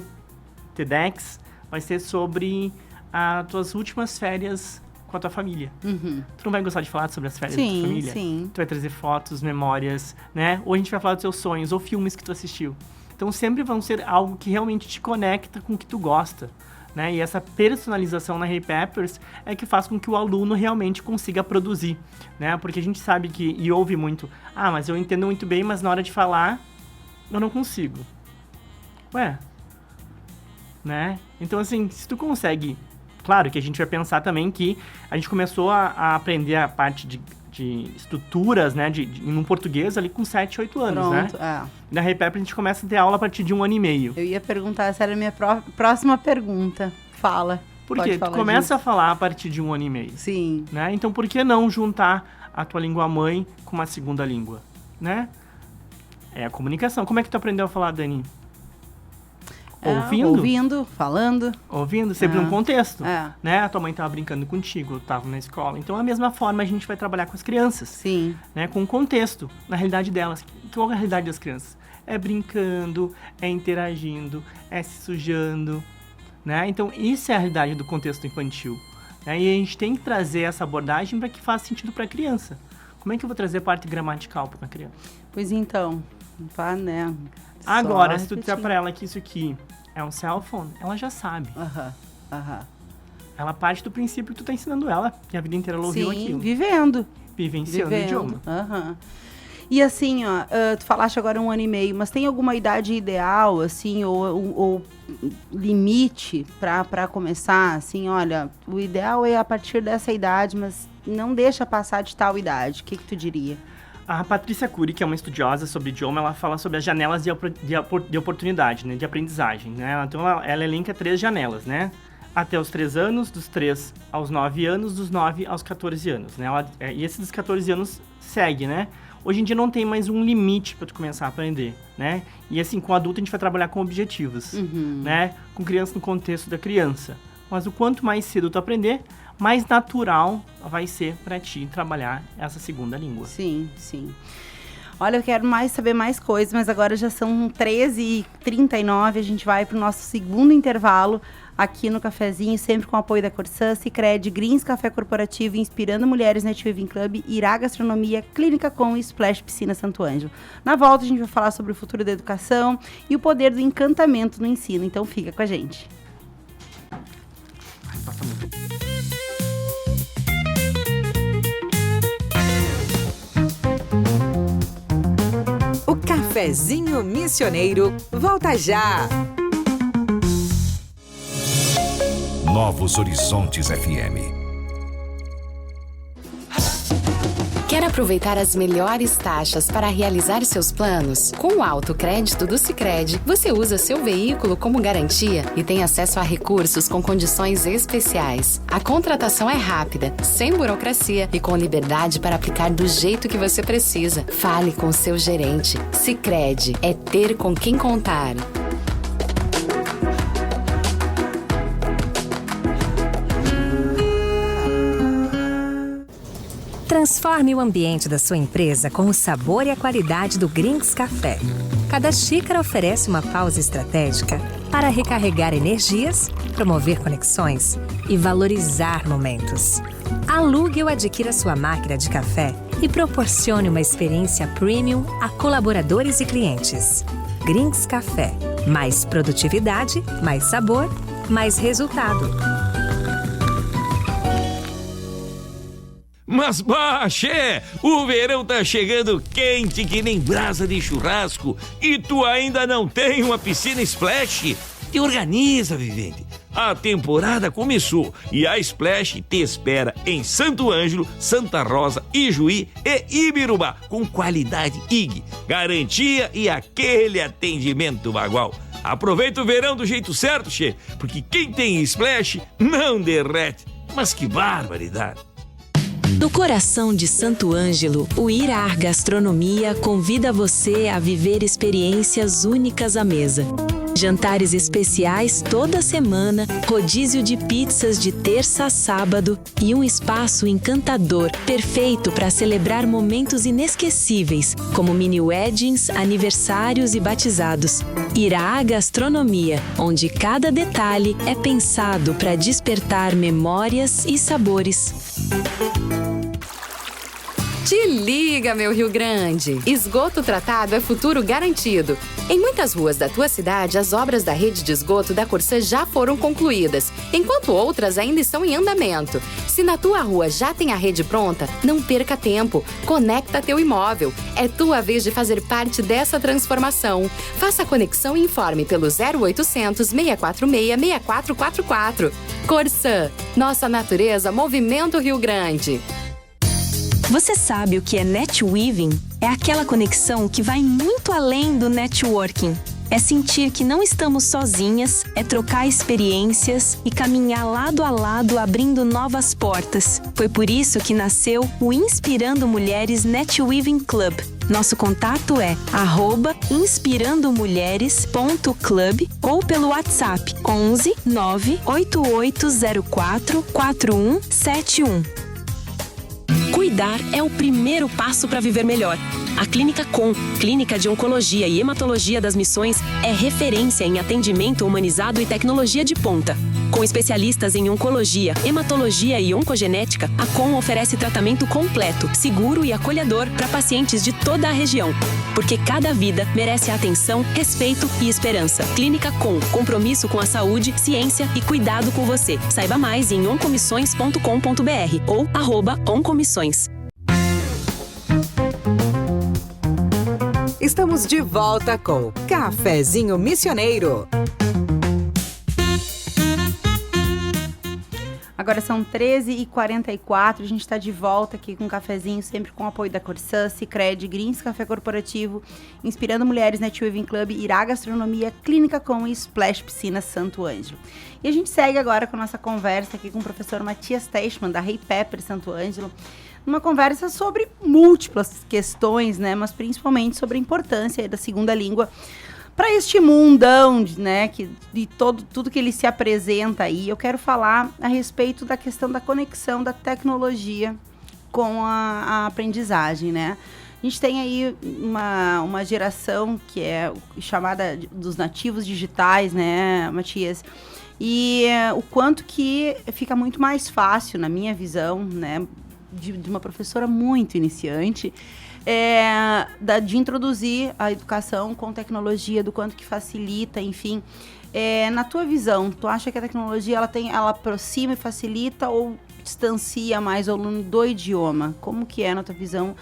TEDx vai ser sobre as tuas últimas férias com a tua família. Tu não vai gostar de falar sobre as férias da tua família? Sim. Tu vai trazer fotos, memórias, né? Ou a gente vai falar dos teus sonhos, ou filmes que tu assistiu. Então, sempre vão ser algo que realmente te conecta com o que tu gosta. Né? E essa personalização na Hey Peppers é que faz com que o aluno realmente consiga produzir. Né? Porque a gente sabe que, e ouve muito, mas eu entendo muito bem, mas na hora de falar, eu não consigo. Ué, né? Então, assim, se tu consegue... Claro que a gente vai pensar também que a gente começou a aprender a parte de estruturas, né, no português ali com 7, 8 anos, Pronto, né? Na Hey Pepper a gente começa a ter aula a partir de 1 ano e meio. Eu ia perguntar, essa era a minha próxima pergunta. Fala. Por quê? Tu começa a falar a partir de 1 ano e meio. Sim. Né? Então, por que não juntar a tua língua mãe com uma segunda língua, né? É a comunicação. Como é que tu aprendeu a falar, Dani? Ouvindo, falando. Ouvindo, sempre num contexto. Né? A tua mãe estava brincando contigo, estava na escola. Então, da mesma forma, a gente vai trabalhar com as crianças. Sim. Né? Com o contexto, na realidade delas. Qual é a realidade das crianças? É brincando, é interagindo, é se sujando. Né? Então, isso é a realidade do contexto infantil. Né? E a gente tem que trazer essa abordagem para que faça sentido para a criança. Como é que eu vou trazer parte gramatical para uma criança? Pois então, né? Agora, se tu disser para ela que isso aqui é um cell phone, ela já sabe. Ela parte do princípio que tu tá ensinando ela, que a vida inteira ela ouviu aquilo. Vivenciando o idioma. E assim, tu falaste agora 1 ano e meio, mas tem alguma idade ideal, assim, ou limite para começar? Assim, olha, o ideal é a partir dessa idade, mas não deixa passar de tal idade. O que tu diria? A Patrícia Cury, que é uma estudiosa sobre idioma, ela fala sobre as janelas de oportunidade, né, de aprendizagem. Né? Então, ela elenca 3 janelas, né? Até os 3 anos, dos 3 aos 9 anos, dos 9 aos 14 anos. Né? E esses dos 14 anos segue, né? Hoje em dia não tem mais um limite para tu começar a aprender, né? E assim, com adulto a gente vai trabalhar com objetivos, né? Com criança no contexto da criança. Mas o quanto mais cedo tu aprender, mais natural vai ser para ti trabalhar essa segunda língua. Sim, sim. Olha, eu quero saber mais coisas, mas agora já são 13h39, a gente vai para o nosso segundo intervalo aqui no Cafezinho, sempre com o apoio da Corsã, Sicredi, Greens Café Corporativo, Inspirando Mulheres Net Living Club, Irá Gastronomia, Clínica Com e Splash Piscina Santo Ângelo. Na volta a gente vai falar sobre o futuro da educação e o poder do encantamento no ensino, então fica com a gente. O Cafezinho Missioneiro volta já! Novos Horizontes FM. Quer aproveitar as melhores taxas para realizar seus planos? Com o autocrédito do Sicredi, você usa seu veículo como garantia e tem acesso a recursos com condições especiais. A contratação é rápida, sem burocracia e com liberdade para aplicar do jeito que você precisa. Fale com seu gerente. Sicredi é ter com quem contar. Transforme o ambiente da sua empresa com o sabor e a qualidade do Grinks Café. Cada xícara oferece uma pausa estratégica para recarregar energias, promover conexões e valorizar momentos. Alugue ou adquira sua máquina de café e proporcione uma experiência premium a colaboradores e clientes. Grinks Café. Mais produtividade, mais sabor, mais resultado. Mas baixe! O verão tá chegando quente que nem brasa de churrasco e tu ainda não tem uma piscina Splash? Te organiza, vivente! A temporada começou e a Splash te espera em Santo Ângelo, Santa Rosa, Ijuí e Ibirubá com qualidade IG, garantia e aquele atendimento bagual. Aproveita o verão do jeito certo, che, porque quem tem Splash não derrete. Mas que barbaridade! No coração de Santo Ângelo, o Irar Gastronomia convida você a viver experiências únicas à mesa. Jantares especiais toda semana, rodízio de pizzas de terça a sábado e um espaço encantador, perfeito para celebrar momentos inesquecíveis, como mini weddings, aniversários e batizados. Irá Gastronomia, onde cada detalhe é pensado para despertar memórias e sabores. Te liga, meu Rio Grande! Esgoto tratado é futuro garantido. Em muitas ruas da tua cidade, as obras da rede de esgoto da Corsã já foram concluídas, enquanto outras ainda estão em andamento. Se na tua rua já tem a rede pronta, não perca tempo. Conecta teu imóvel. É tua vez de fazer parte dessa transformação. Faça a conexão e informe pelo 0800 646 6444. Corsã, nossa natureza, movimento Rio Grande. Você sabe o que é netweaving? É aquela conexão que vai muito além do networking. É sentir que não estamos sozinhas, é trocar experiências e caminhar lado a lado abrindo novas portas. Foi por isso que nasceu o Inspirando Mulheres Netweaving Club. Nosso contato é @inspirandomulheres.club ou pelo WhatsApp 11 98804 4171. Cuidar é o primeiro passo para viver melhor. A Clínica Com, Clínica de Oncologia e Hematologia das Missões, é referência em atendimento humanizado e tecnologia de ponta. Com especialistas em oncologia, hematologia e oncogenética, a Com oferece tratamento completo, seguro e acolhedor para pacientes de toda a região. Porque cada vida merece atenção, respeito e esperança. Clínica Com, compromisso com a saúde, ciência e cuidado com você. Saiba mais em oncomissões.com.br ou @oncomissões. Estamos de volta com Cafezinho Missioneiro. Agora são 13h44, a gente está de volta aqui com um cafezinho, sempre com o apoio da Corsã, Sicredi, Grinks Café Corporativo, Inspirando Mulheres Netweaving Club, Irá Gastronomia, Clínica Com e Splash Piscina Santo Ângelo. E a gente segue agora com a nossa conversa aqui com o professor Matias Teichmann, da Rei Pepper Santo Ângelo, uma conversa sobre múltiplas questões, né, mas principalmente sobre a importância da segunda língua para este mundão, né, de tudo que ele se apresenta aí. Eu quero falar a respeito da questão da conexão da tecnologia com a aprendizagem, né? A gente tem aí uma geração que é chamada dos nativos digitais, né, Matias? E o quanto que fica muito mais fácil, na minha visão, né, de uma professora muito iniciante, de introduzir a educação com tecnologia, do quanto que facilita, enfim. Na tua visão, tu acha que a tecnologia ela aproxima e facilita ou distancia mais o aluno do idioma? Como que é, na tua visão,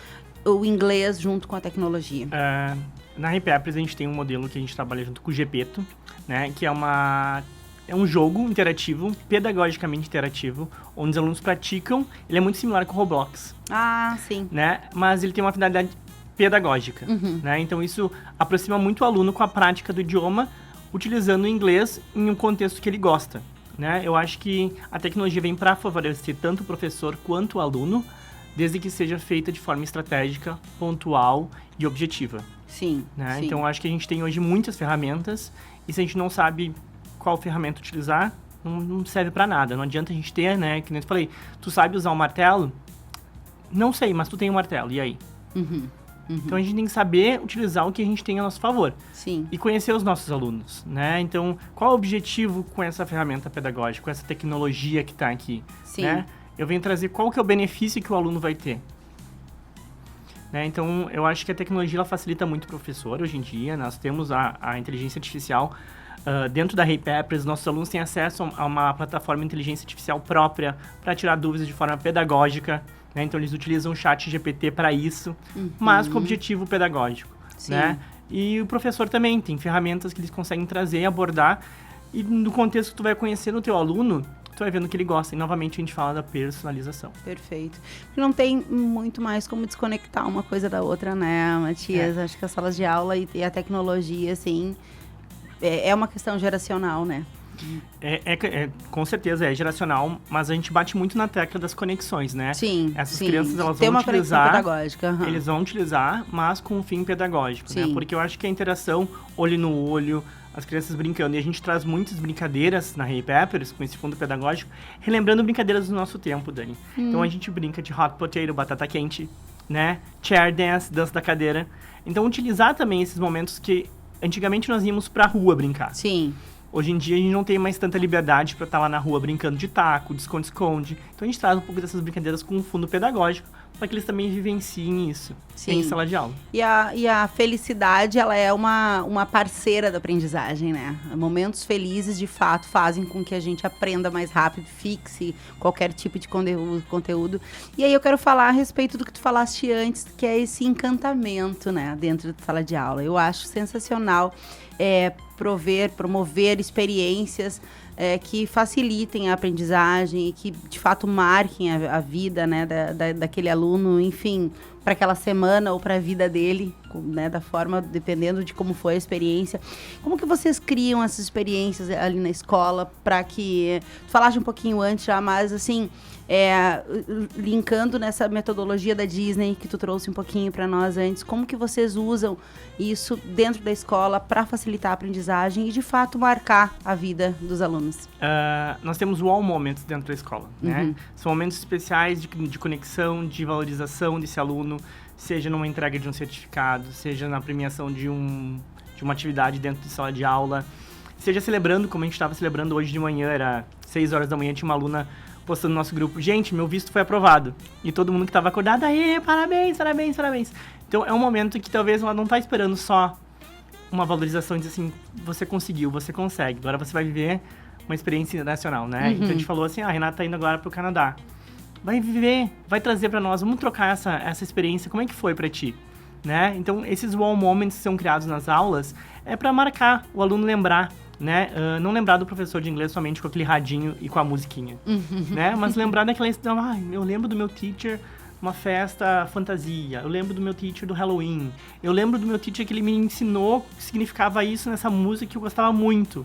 o inglês junto com a tecnologia? Na Rei Peppers a gente tem um modelo que a gente trabalha junto com o Gepeto, né, que é uma é um jogo interativo, pedagogicamente interativo, onde os alunos praticam. Ele é muito similar com o Roblox. Ah, sim. Né? Mas ele tem uma finalidade pedagógica. Né? Então, isso aproxima muito o aluno com a prática do idioma, utilizando o inglês em um contexto que ele gosta. Né? Eu acho que a tecnologia vem para favorecer tanto o professor quanto o aluno, desde que seja feita de forma estratégica, pontual e objetiva. Sim, Né? sim. Então, eu acho que a gente tem hoje muitas ferramentas, e se a gente não sabe qual ferramenta utilizar, não serve para nada. Não adianta a gente ter, né? Que nem eu falei, tu sabe usar um martelo? Não sei, mas tu tem um martelo, e aí? Então, a gente tem que saber utilizar o que a gente tem a nosso favor. Sim. E conhecer os nossos alunos, né? Então, qual é o objetivo com essa ferramenta pedagógica, com essa tecnologia que está aqui? Sim. Né? Eu venho trazer qual que é o benefício que o aluno vai ter. Né? Então, eu acho que a tecnologia ela facilita muito o professor hoje em dia. Nós temos a inteligência artificial dentro da HeyPeppers. Nossos alunos têm acesso a uma plataforma de inteligência artificial própria para tirar dúvidas de forma pedagógica. Né? Então, eles utilizam o ChatGPT para isso, mas com objetivo pedagógico. Sim. Né? E o professor também tem ferramentas que eles conseguem trazer e abordar. E no contexto que tu vai conhecer no teu aluno, tu vai vendo o que ele gosta. E, novamente, a gente fala da personalização. Perfeito. Não tem muito mais como desconectar uma coisa da outra, né, Matias? Acho que as salas de aula e a tecnologia, assim, é uma questão geracional, né? Com certeza é geracional, mas a gente bate muito na tecla das conexões, né? Sim, Essas sim. crianças, elas Tem vão uma conexão utilizar, pedagógica. eles vão utilizar, mas com um fim pedagógico, né? Sim. Porque eu acho que a interação olho no olho, as crianças brincando, e a gente traz muitas brincadeiras na HeyPeppers, com esse fundo pedagógico, relembrando brincadeiras do nosso tempo, Dani. Então a gente brinca de hot potato, batata quente, né? Chair dance, dança da cadeira. Então utilizar também esses momentos que antigamente nós íamos pra rua brincar. Sim. Hoje em dia a gente não tem mais tanta liberdade para estar lá na rua brincando de taco, de esconde-esconde. Então a gente traz um pouco dessas brincadeiras com um fundo pedagógico para que eles também vivenciem isso em sala de aula. E a felicidade, ela é uma parceira da aprendizagem, né? Momentos felizes, de fato, fazem com que a gente aprenda mais rápido, fixe qualquer tipo de conteúdo. E aí eu quero falar a respeito do que tu falaste antes, que é esse encantamento, né? Dentro da sala de aula. Eu acho sensacional promover experiências que facilitem a aprendizagem e que, de fato, marquem a vida, né, daquele aluno, enfim, para aquela semana ou para a vida dele, né, da forma, dependendo de como foi a experiência. Como que vocês criam essas experiências ali na escola para que... Tu falaste um pouquinho antes já, mas, assim... linkando nessa metodologia da Disney que tu trouxe um pouquinho para nós antes, como que vocês usam isso dentro da escola para facilitar a aprendizagem e, de fato, marcar a vida dos alunos? Nós temos wow moments dentro da escola, né? São momentos especiais de conexão, de valorização desse aluno, seja numa entrega de um certificado, seja na premiação de uma atividade dentro de sala de aula, seja celebrando, como a gente estava celebrando hoje de manhã, era 6 horas da manhã, tinha uma aluna postando no nosso grupo, gente, meu visto foi aprovado. E todo mundo que estava acordado, aê, parabéns, parabéns, parabéns. Então, é um momento que talvez ela não está esperando só uma valorização de assim, você conseguiu, você consegue. Agora você vai viver uma experiência internacional, né? Então, a gente falou assim, a Renata tá indo agora pro Canadá. Vai viver, vai trazer para nós, vamos trocar essa experiência, como é que foi para ti? Né? Então, esses wow moments que são criados nas aulas é para marcar, o aluno lembrar, né? Não lembrar do professor de inglês somente com aquele radinho e com a musiquinha, né? Mas lembrar daquela... eu lembro do meu teacher uma festa fantasia, eu lembro do meu teacher do Halloween, eu lembro do meu teacher que ele me ensinou o que significava isso nessa música que eu gostava muito,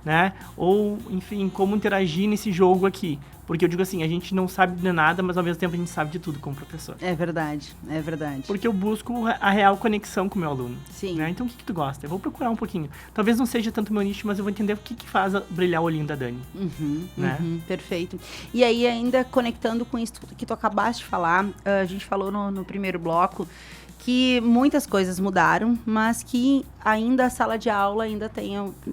né? Ou, enfim, como interagir nesse jogo aqui. Porque eu digo assim, a gente não sabe de nada, mas ao mesmo tempo a gente sabe de tudo como professor. É verdade, é verdade. Porque eu busco a real conexão com o meu aluno. Sim. Né? Então, o que tu gosta? Eu vou procurar um pouquinho. Talvez não seja tanto meu nicho, mas eu vou entender o que faz brilhar o olhinho da Dani. Né? Perfeito. E aí, ainda conectando com isso que tu acabaste de falar, a gente falou no primeiro bloco, que muitas coisas mudaram, mas que ainda a sala de aula ainda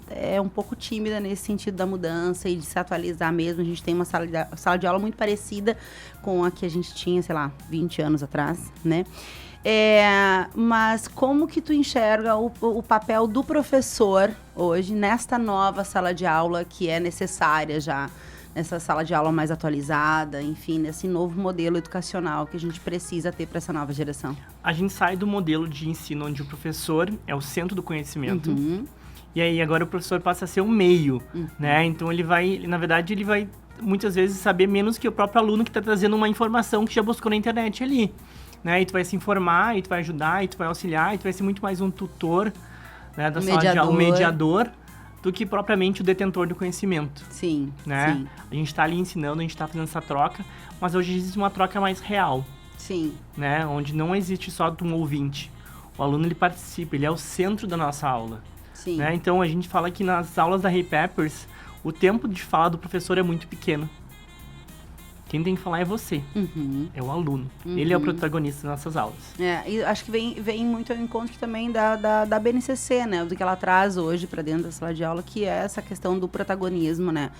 é um pouco tímida nesse sentido da mudança e de se atualizar mesmo. A gente tem uma sala de aula muito parecida com a que a gente tinha, sei lá, 20 anos atrás, né? Mas como que tu enxerga o papel do professor hoje nesta nova sala de aula que é necessária já? Nessa sala de aula mais atualizada, enfim, nesse novo modelo educacional que a gente precisa ter para essa nova geração. A gente sai do modelo de ensino onde o professor é o centro do conhecimento E aí agora o professor passa a ser um meio, né? Então ele vai muitas vezes saber menos que o próprio aluno que está trazendo uma informação que já buscou na internet ali, né? E tu vai se informar, e tu vai ajudar, e tu vai auxiliar, e tu vai ser muito mais um tutor, né, da sala de aula, um mediador, do que propriamente o detentor do conhecimento. Sim, né? sim. A gente está ali ensinando, a gente está fazendo essa troca, mas hoje existe uma troca mais real. Sim. Né? Onde não existe só um ouvinte. O aluno, ele participa, ele é o centro da nossa aula. Sim. Né? Então, a gente fala que nas aulas da Hey Peppers, o tempo de fala do professor é muito pequeno. Quem tem que falar é você, é o aluno. Ele é o protagonista das nossas aulas. E acho que vem muito ao encontro também da BNCC, né? Do que ela traz hoje para dentro da sala de aula, que é essa questão do protagonismo, né?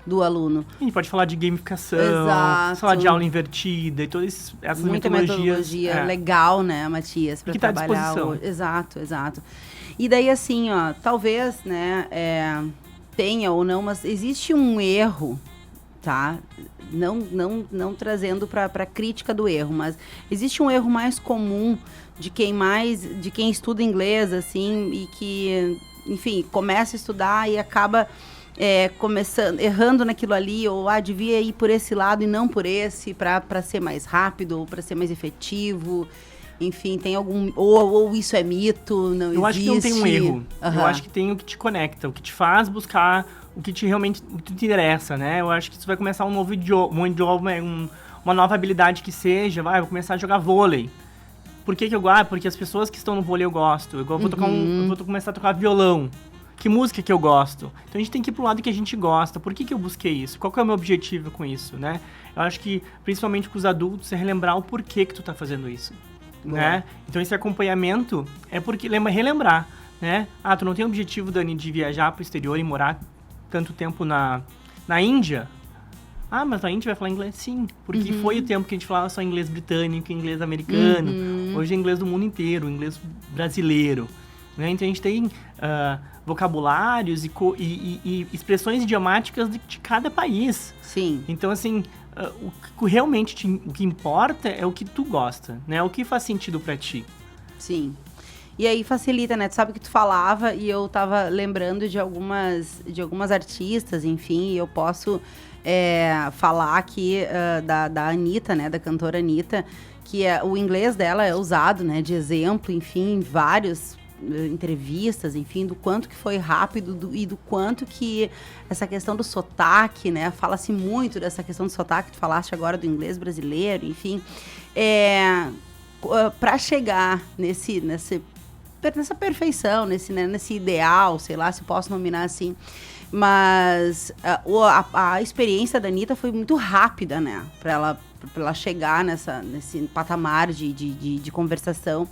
Do aluno. A gente pode falar de gamificação, sala de aula invertida e todas essas metodologia legal, né, Matias? Para trabalhar. Exato. E daí, assim, ó, talvez, né, tenha ou não, mas existe um erro, tá? Não trazendo para crítica do erro, mas existe um erro mais comum de quem estuda inglês, assim, e que, enfim, começa a estudar e acaba errando naquilo ali, ou devia ir por esse lado e não por esse, para ser mais rápido, ou para ser mais efetivo. Enfim, tem algum... Ou isso é mito, não existe. Eu acho que não tem um erro. Eu acho que tem o que te conecta, o que te faz buscar o que te interessa, né? Eu acho que isso vai começar um novo idioma, uma nova habilidade que seja, vou começar a jogar vôlei. Por que eu gosto? Porque as pessoas que estão no vôlei eu gosto. Eu vou começar a tocar violão. Que música que eu gosto? Então a gente tem que ir pro lado que a gente gosta. Por que eu busquei isso? Qual que é o meu objetivo com isso, né? Eu acho que, principalmente com os adultos, é relembrar o porquê que tu tá fazendo isso, né? Então esse acompanhamento é porque relembrar, né? Tu não tem o objetivo, Dani, de viajar pro exterior e morar tanto tempo na Índia? Mas a Índia vai falar inglês? Sim, porque foi o tempo que a gente falava só inglês britânico, inglês americano. Hoje é inglês do mundo inteiro, inglês brasileiro. Né? Então a gente tem vocabulários e expressões idiomáticas de cada país. Sim. Então, assim, o que importa é o que tu gosta, né? O que faz sentido pra ti. Sim. E aí facilita, né? Tu sabe que tu falava e eu tava lembrando de algumas artistas, enfim, e eu posso falar aqui da Anitta, né? Da cantora Anitta, que o inglês dela é usado, né? De exemplo, enfim, em vários entrevistas, enfim, do quanto que foi rápido e do quanto que essa questão do sotaque, né, fala-se muito dessa questão do sotaque, tu falaste agora do inglês brasileiro, enfim, para chegar nessa perfeição, nesse ideal, sei lá, se posso nominar assim, mas a experiência da Anitta foi muito rápida, né, para ela chegar nesse patamar de conversação.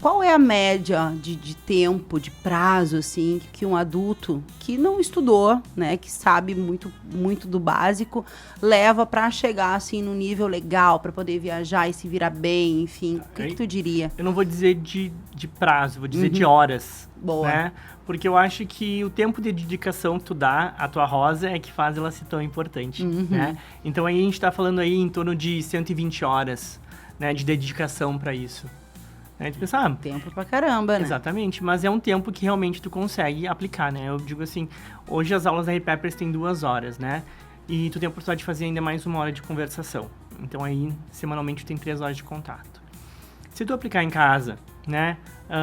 Qual é a média de tempo, de prazo, assim, que um adulto que não estudou, né, que sabe muito do básico, leva para chegar, assim, no nível legal, para poder viajar e se virar bem, enfim? O que tu diria? Eu não vou dizer de prazo, vou dizer de horas. Boa. Né? Porque eu acho que o tempo de dedicação que tu dá à tua rosa é que faz ela ser tão importante, né? Então aí a gente tá falando aí em torno de 120 horas, né, de dedicação para isso. A gente pensa, tempo pra caramba, né? Exatamente, mas é um tempo que realmente tu consegue aplicar, né? Eu digo assim, hoje as aulas da Hey Peppers têm 2 horas, né? E tu tem a oportunidade de fazer ainda mais 1 hora de conversação. Então aí, semanalmente, tu tem 3 horas de contato. Se tu aplicar em casa, né?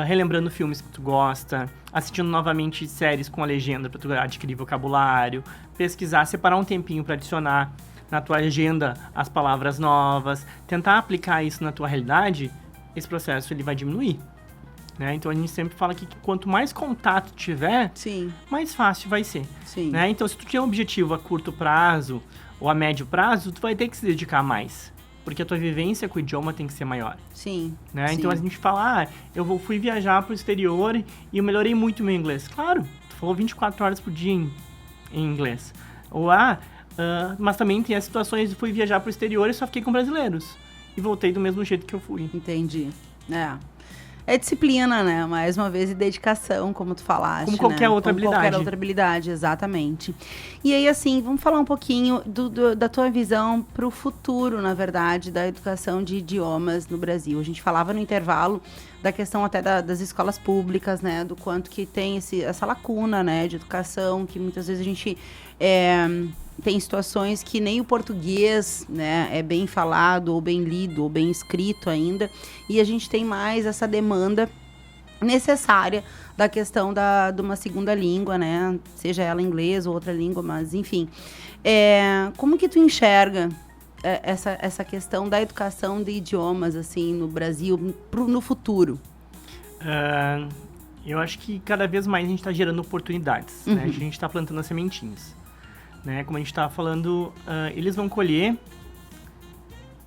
Relembrando filmes que tu gosta, assistindo novamente séries com a legenda pra tu adquirir vocabulário, pesquisar, separar um tempinho pra adicionar na tua agenda as palavras novas, tentar aplicar isso na tua realidade, esse processo ele vai diminuir, né? Então a gente sempre fala que quanto mais contato tiver, mais fácil vai ser. Sim. Né? Então se tu tiver um objetivo a curto prazo ou a médio prazo, tu vai ter que se dedicar mais, porque a tua vivência com o idioma tem que ser maior. Sim. Né? Sim. Então a gente fala, fui viajar pro exterior e eu melhorei muito meu inglês. Claro, tu falou 24 horas por dia em inglês. Ou mas também tem as situações de fui viajar pro exterior e só fiquei com brasileiros. E voltei do mesmo jeito que eu fui. Entendi. É disciplina, né? Mais uma vez, e dedicação, como tu falaste. Como qualquer outra como habilidade. Qualquer outra habilidade, exatamente. E aí, assim, vamos falar um pouquinho da tua visão para o futuro, na verdade, da educação de idiomas no Brasil. A gente falava no intervalo da questão até das escolas públicas, né? Do quanto que tem essa lacuna, né? De educação, que muitas vezes a gente... tem situações que nem o português, né, é bem falado, ou bem lido, ou bem escrito ainda, e a gente tem mais essa demanda necessária da questão de uma segunda língua, né, seja ela inglês ou outra língua, mas enfim. Como que tu enxerga essa questão da educação de idiomas, assim, no Brasil, no futuro? Eu acho que cada vez mais a gente está gerando oportunidades, né, a gente está plantando as sementinhas. Né, como a gente estava falando, eles vão colher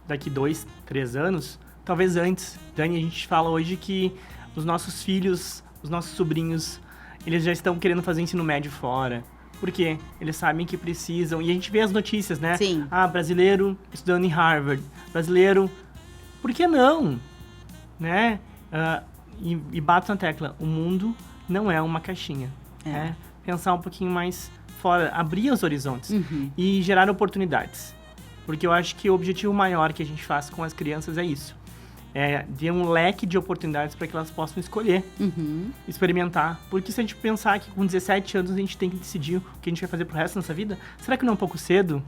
daqui 2, 3 anos, talvez antes. Dani, a gente fala hoje que os nossos filhos, os nossos sobrinhos, eles já estão querendo fazer ensino médio fora. Por quê? Eles sabem que precisam. E a gente vê as notícias, né? Sim. Brasileiro estudando em Harvard. Brasileiro, por que não? Né? E bato na tecla, o mundo não é uma caixinha. Né? Pensar um pouquinho mais fora, abrir os horizontes e gerar oportunidades. Porque eu acho que o objetivo maior que a gente faz com as crianças é isso. É ter um leque de oportunidades para que elas possam escolher, experimentar. Porque se a gente pensar que com 17 anos a gente tem que decidir o que a gente vai fazer pro resto da nossa vida, será que não é um pouco cedo?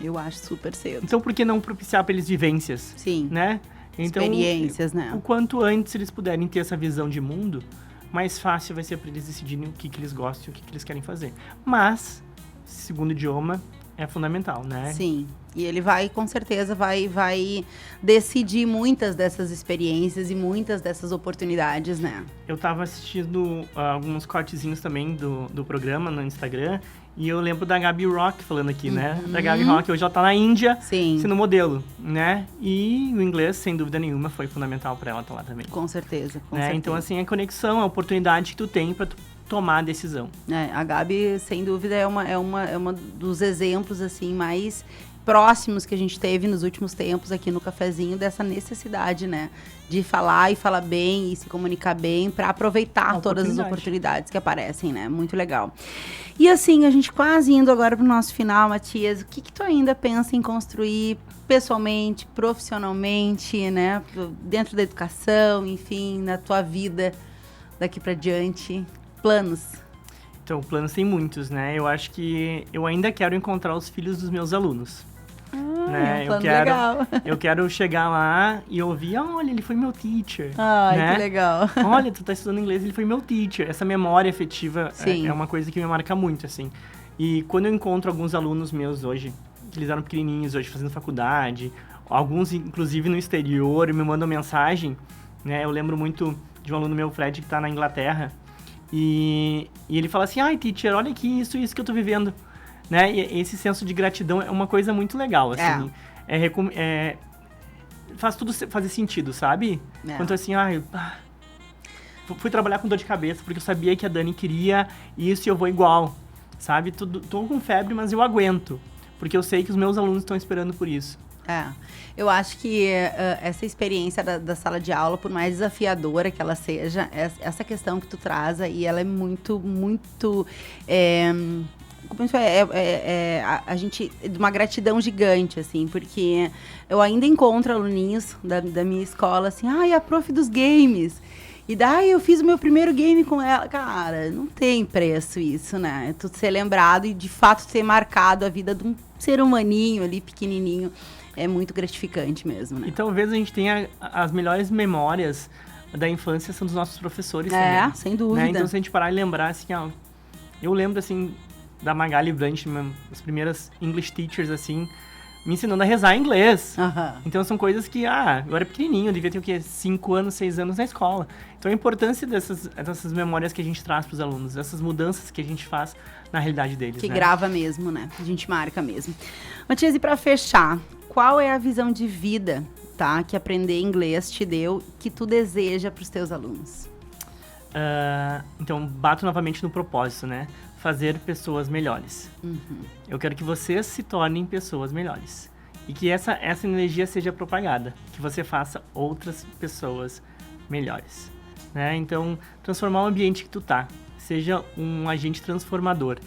Eu acho super cedo. Então por que não propiciar para eles vivências? Sim. Né? Então, experiências, né? O quanto antes eles puderem ter essa visão de mundo, mais fácil vai ser para eles decidirem o que eles gostam e o que eles querem fazer. Mas, segundo idioma, é fundamental, né? Sim. E ele vai, com certeza, vai decidir muitas dessas experiências e muitas dessas oportunidades, né? Eu tava assistindo alguns cortezinhos também do programa no Instagram e eu lembro da Gabi Rock falando aqui, né? Da Gabi Rock, hoje ela tá na Índia, sendo modelo, né? E o inglês, sem dúvida nenhuma, foi fundamental para ela estar lá também. Com certeza, com certeza. Então, assim, a conexão, a oportunidade que tu tem para tu tomar a decisão. A Gabi, sem dúvida, é uma dos exemplos, assim, mais próximos que a gente teve nos últimos tempos aqui no Cafezinho, dessa necessidade, né? De falar e falar bem e se comunicar bem para aproveitar todas as oportunidades que aparecem, né? Muito legal. E assim, a gente quase indo agora pro nosso final, Matias, o que tu ainda pensa em construir pessoalmente, profissionalmente, né? Dentro da educação, enfim, na tua vida daqui para diante? Planos? Então, planos tem muitos, né? Eu acho que eu ainda quero encontrar os filhos dos meus alunos. Né? É um plano legal. Eu quero chegar lá e ouvir, olha, ele foi meu teacher. Ai, né? Que legal. Olha, tu tá estudando inglês, ele foi meu teacher. Essa memória afetiva é uma coisa que me marca muito, assim. E quando eu encontro alguns alunos meus hoje, que eles eram pequenininhos hoje, fazendo faculdade, alguns, inclusive, no exterior, me mandam mensagem, né? Eu lembro muito de um aluno meu, Fred, que tá na Inglaterra, e ele fala assim, ai, teacher, olha aqui, isso que eu tô vivendo. Né? E esse senso de gratidão é uma coisa muito legal, assim. Faz tudo fazer sentido, sabe? Quanto assim, fui trabalhar com dor de cabeça, porque eu sabia que a Dani queria isso e eu vou igual, sabe? Tô com febre, mas eu aguento, porque eu sei que os meus alunos estão esperando por isso. Eu acho que essa experiência da sala de aula, por mais desafiadora que ela seja, essa questão que tu traz aí, ela é muito, muito... a gente, de uma gratidão gigante, assim, porque eu ainda encontro aluninhos da minha escola, assim, a prof dos games, e daí eu fiz o meu primeiro game com ela. Cara, não tem preço isso, né? Tu ser lembrado e, de fato, ter marcado a vida de um ser humaninho ali, pequenininho, é muito gratificante mesmo, né? E talvez a gente tenha as melhores memórias da infância são dos nossos professores também. Sem dúvida. Né? Então, se a gente parar e lembrar, assim, eu lembro, assim, da Magali Brandt, as primeiras English teachers, assim, me ensinando a rezar em inglês. Então, são coisas que, eu era pequenininho, eu devia ter, 5 anos, 6 anos na escola. Então, a importância dessas memórias que a gente traz para os alunos, essas mudanças que a gente faz na realidade deles, que grava mesmo, né? A gente marca mesmo. Matias, e para fechar, qual é a visão de vida, tá, que aprender inglês te deu, que tu deseja para os teus alunos? Então, bato novamente no propósito, né? Fazer pessoas melhores. Eu quero que vocês se tornem pessoas melhores. E que essa energia seja propagada. Que você faça outras pessoas melhores. né? Então, transformar o ambiente que tu tá. Seja um agente transformador,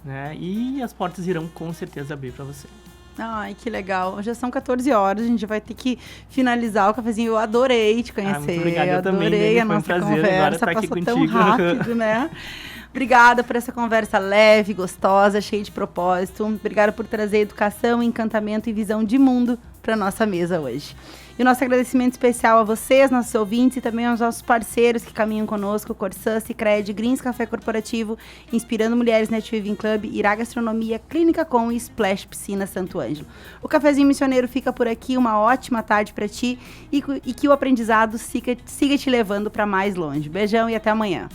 né? E as portas irão com certeza abrir para você. Ai, que legal. Já são 14 horas, a gente vai ter que finalizar o cafezinho. Eu adorei te conhecer. Muito obrigado, eu também, adorei Dani, a foi um nossa prazer conversa. agora estar aqui Passou tão contigo. rápido, né? Obrigada por essa conversa leve, gostosa, cheia de propósito. Obrigada por trazer educação, encantamento e visão de mundo para nossa mesa hoje. E o nosso agradecimento especial a vocês, nossos ouvintes, e também aos nossos parceiros que caminham conosco, Corsã, Sicredi, Greens Café Corporativo, Inspirando Mulheres Net Viving Club, Irá Gastronomia, Clínica Com e Splash Piscina Santo Ângelo. O Cafezinho Missioneiro fica por aqui, uma ótima tarde para ti e que o aprendizado siga te levando para mais longe. Beijão e até amanhã.